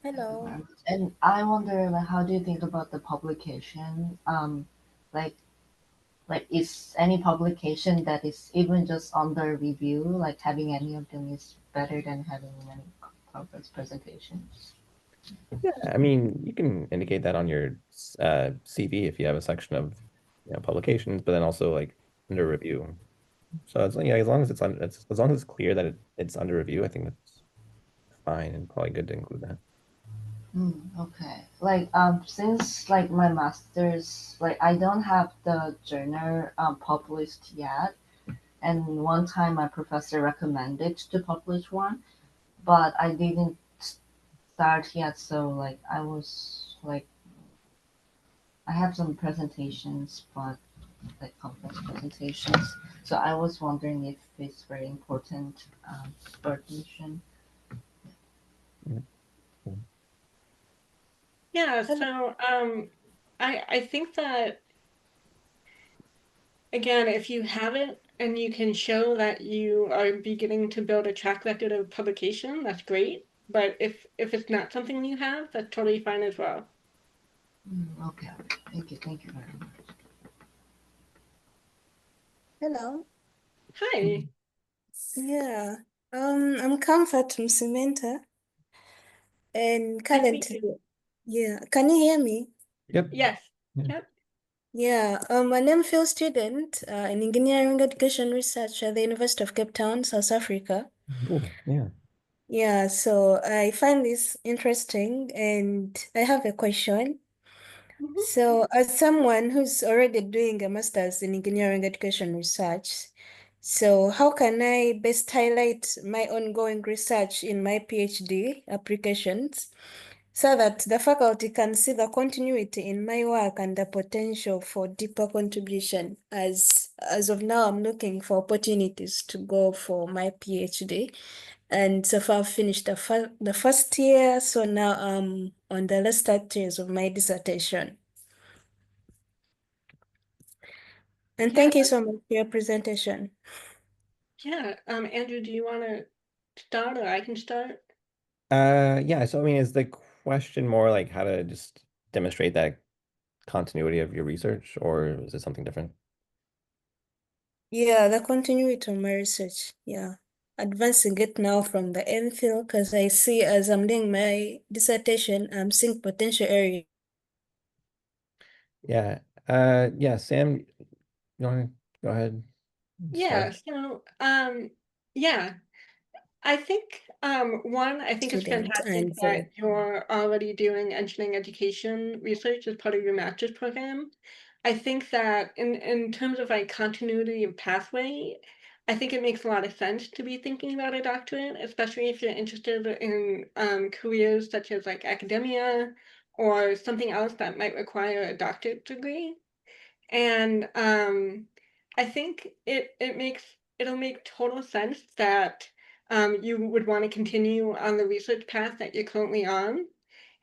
Hello. And I wonder, like, how do you think about the publication? Like, is any publication that is even just under review, like having any of them is better than having many conference presentations? Yeah, I mean, you can indicate that on your CV if you have a section of publications, but then also like under review. So it's as long as as long as it's clear that it's under review, I think that's fine and probably good to include that. Okay. Like since like my master's, like I don't have the journal published yet, and one time my professor recommended to publish one, but I didn't start yet. So like I was like I have some presentations, but like conference presentations. So I was wondering if it's very important for admission. Yeah, so I think that again, if you have it and you can show that you are beginning to build a track record of publication, that's great. But if it's not something you have, that's totally fine as well. Okay. Thank you very much. Hello. Hi. Yeah. I'm Comfort from Cementa, and currently, yeah. Can you hear me? Yep. Yes. Yep. Yeah. I'm an MPhil student in engineering education research at the University of Cape Town, South Africa. Cool. Yeah. Yeah. So I find this interesting, and I have a question. So, as someone who's already doing a master's in engineering education research, so how can I best highlight my ongoing research in my PhD applications so that the faculty can see the continuity in my work and the potential for deeper contribution? As of now, I'm looking for opportunities to go for my PhD. And so far, I've finished the first year, so now I'm on the last stages of my dissertation. And thank you so much for your presentation. Yeah. Andrew, do you want to start or I can start? Yeah, so I mean, is the question more like how to just demonstrate that continuity of your research, or is it something different? Yeah, the continuity of my research. Yeah. Advancing it now from the MPhil because I see as I'm doing my dissertation, I'm seeing potential area. Yeah. Yeah, Sam, you want to go ahead? Yeah, so yeah. I think one, I think it's Student fantastic and that you're already doing engineering education research as part of your master's program. I think that in terms of like continuity of pathway, I think it makes a lot of sense to be thinking about a doctorate, especially if you're interested in careers such as like academia or something else that might require a doctorate degree. And I think it'll make total sense that you would want to continue on the research path that you're currently on.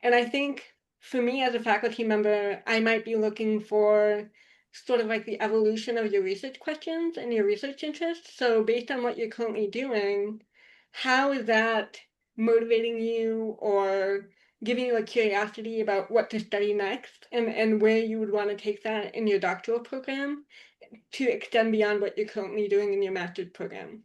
And I think for me as a faculty member, I might be looking for sort of like the evolution of your research questions and your research interests. So based on what you're currently doing, how is that motivating you or giving you a curiosity about what to study next and where you would want to take that in your doctoral program to extend beyond what you're currently doing in your master's program.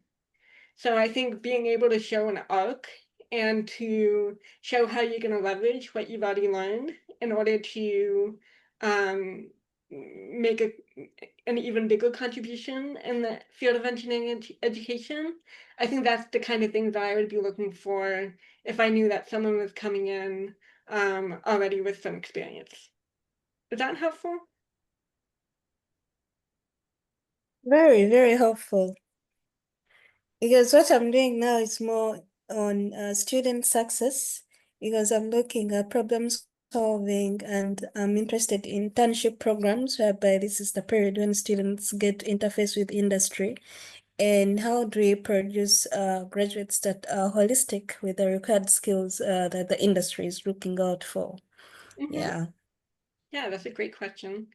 So I think being able to show an arc and to show how you're going to leverage what you've already learned in order to make an even bigger contribution in the field of engineering education. I think that's the kind of things that I would be looking for if I knew that someone was coming in already with some experience. Is that helpful? Very, very helpful. Because what I'm doing now is more on student success because I'm looking at problem solving and I'm interested in internship programs whereby this is the period when students get interface with industry. And how do we produce graduates that are holistic with the required skills that the industry is looking out for? Yeah. Yeah, that's a great question.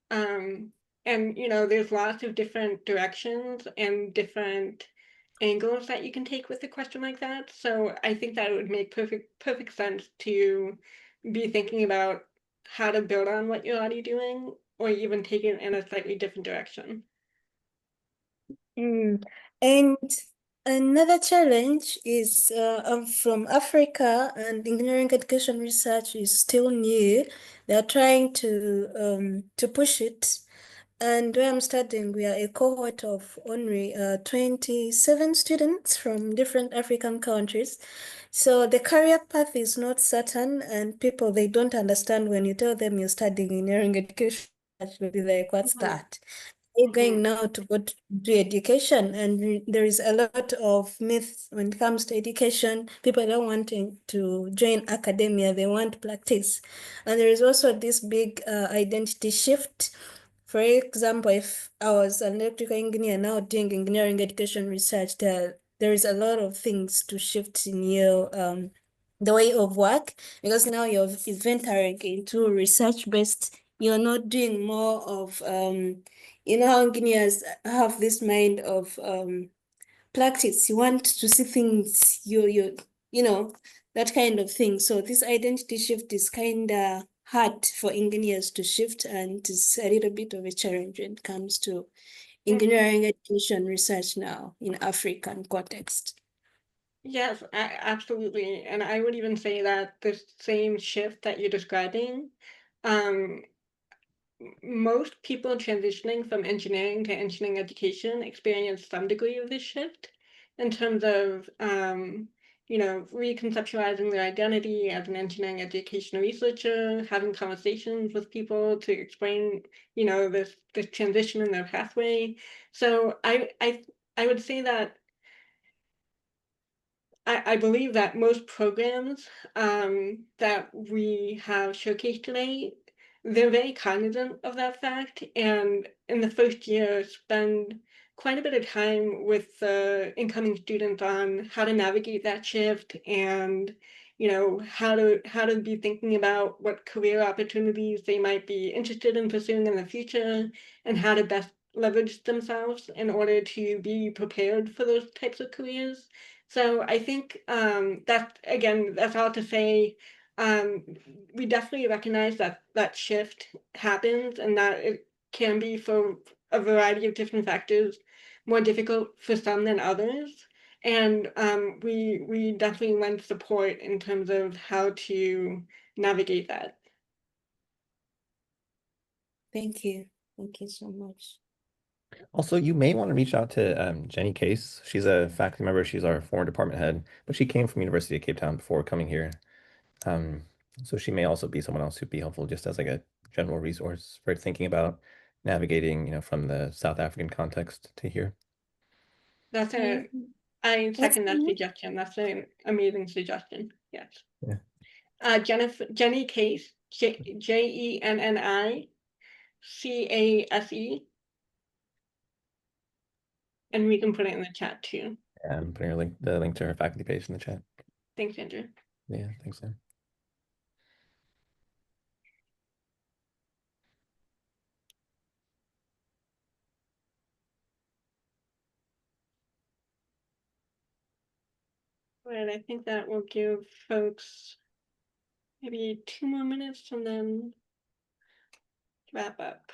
And there's lots of different directions and different angles that you can take with a question like that. So I think that it would make perfect sense to be thinking about how to build on what you're already doing or even take it in a slightly different direction. And another challenge is I'm from Africa and engineering education research is still new. They're trying to push it. And where I'm studying, we are a cohort of only 27 students from different African countries. So the career path is not certain, and people, they don't understand when you tell them you're studying engineering education, they'll be like, what's that? You're going now to go to do education, and there is a lot of myths when it comes to education. People don't want to join academia, they want practice. And there is also this big identity shift. For example, if I was an electrical engineer now doing engineering education research, there is a lot of things to shift in your the way of work because now you're venturing into research-based. You're not doing more of how engineers have this mind of practice. You want to see things you know that kind of thing. So this identity shift is kind of hard for engineers to shift, and it's a little bit of a challenge when it comes to engineering education research now in African context. Yes, absolutely. And I would even say that this same shift that you're describing, most people transitioning from engineering to engineering education experience some degree of this shift in terms of, reconceptualizing their identity as an engineering education researcher, having conversations with people to explain, this transition in their pathway. So I would say that I believe that most programs that we have showcased today, they're very cognizant of that fact, and in the first year spend quite a bit of time with the incoming students on how to navigate that shift and how to be thinking about what career opportunities they might be interested in pursuing in the future and how to best leverage themselves in order to be prepared for those types of careers. So I think that's all to say. We definitely recognize that shift happens and that it can be for a variety of different factors more difficult for some than others. And we definitely lend support in terms of how to navigate that. Thank you. Thank you so much. Also, you may want to reach out to Jenny Case. She's a faculty member. She's our foreign department head, but she came from University of Cape Town before coming here. So she may also be someone else who'd be helpful just as like a general resource for thinking about navigating, from the South African context to here. That's I second that suggestion. That's an amazing suggestion. Yes. Yeah. Jenny Case, Jennicase. And we can put it in the chat too. Yeah, I'm putting the link to her faculty page in the chat. Thanks, Andrew. Yeah, thanks, Sam. Right, I think that will give folks maybe 2 more minutes and then wrap up.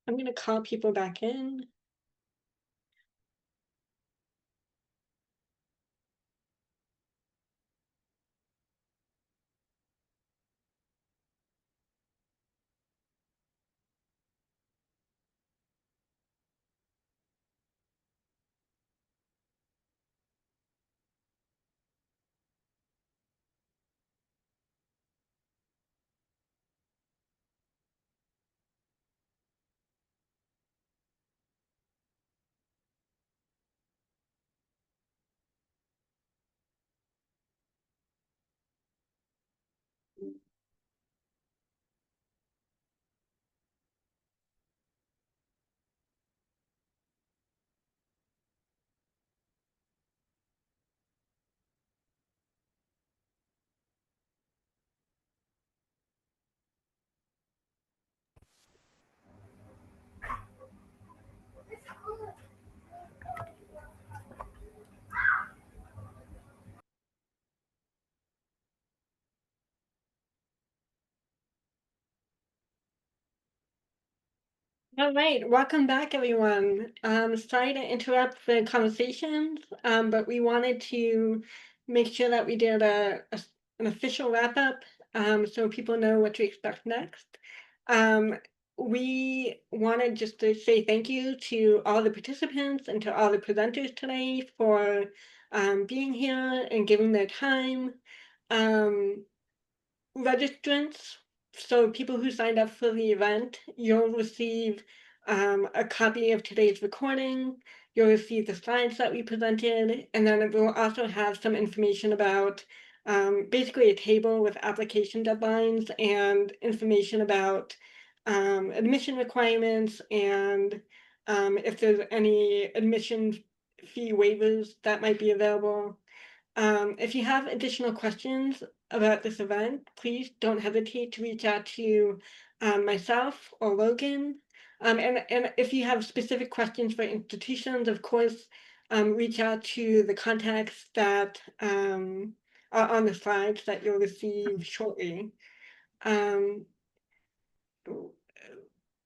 I'm going to call people back in. All right, welcome back, everyone. Sorry to interrupt the conversations, but we wanted to make sure that we did an official wrap up, so people know what to expect next. We wanted just to say thank you to all the participants and to all the presenters today for being here and giving their time. Registrants, so people who signed up for the event, you'll receive a copy of today's recording, you'll receive the slides that we presented, and then it will also have some information about basically a table with application deadlines and information about admission requirements and if there's any admission fee waivers that might be available. If you have additional questions about this event, please don't hesitate to reach out to myself or Logan. And if you have specific questions for institutions, of course, reach out to the contacts that are on the slides that you'll receive shortly.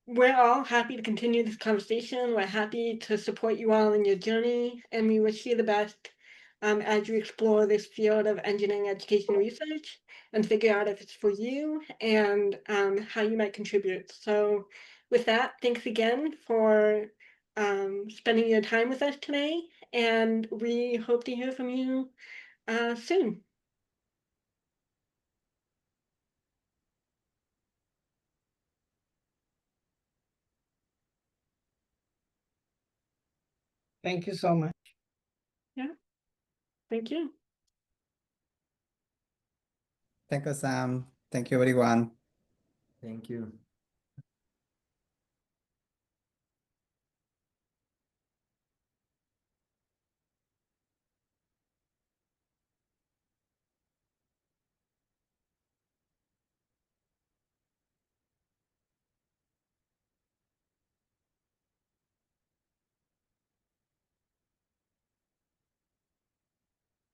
We're all happy to continue this conversation. We're happy to support you all in your journey, and we wish you the best as you explore this field of engineering education research and figure out if it's for you and how you might contribute. So with that, thanks again for spending your time with us today, and we hope to hear from you soon. Thank you so much. Yeah, thank you. Thank you, Sam. Thank you, everyone. Thank you.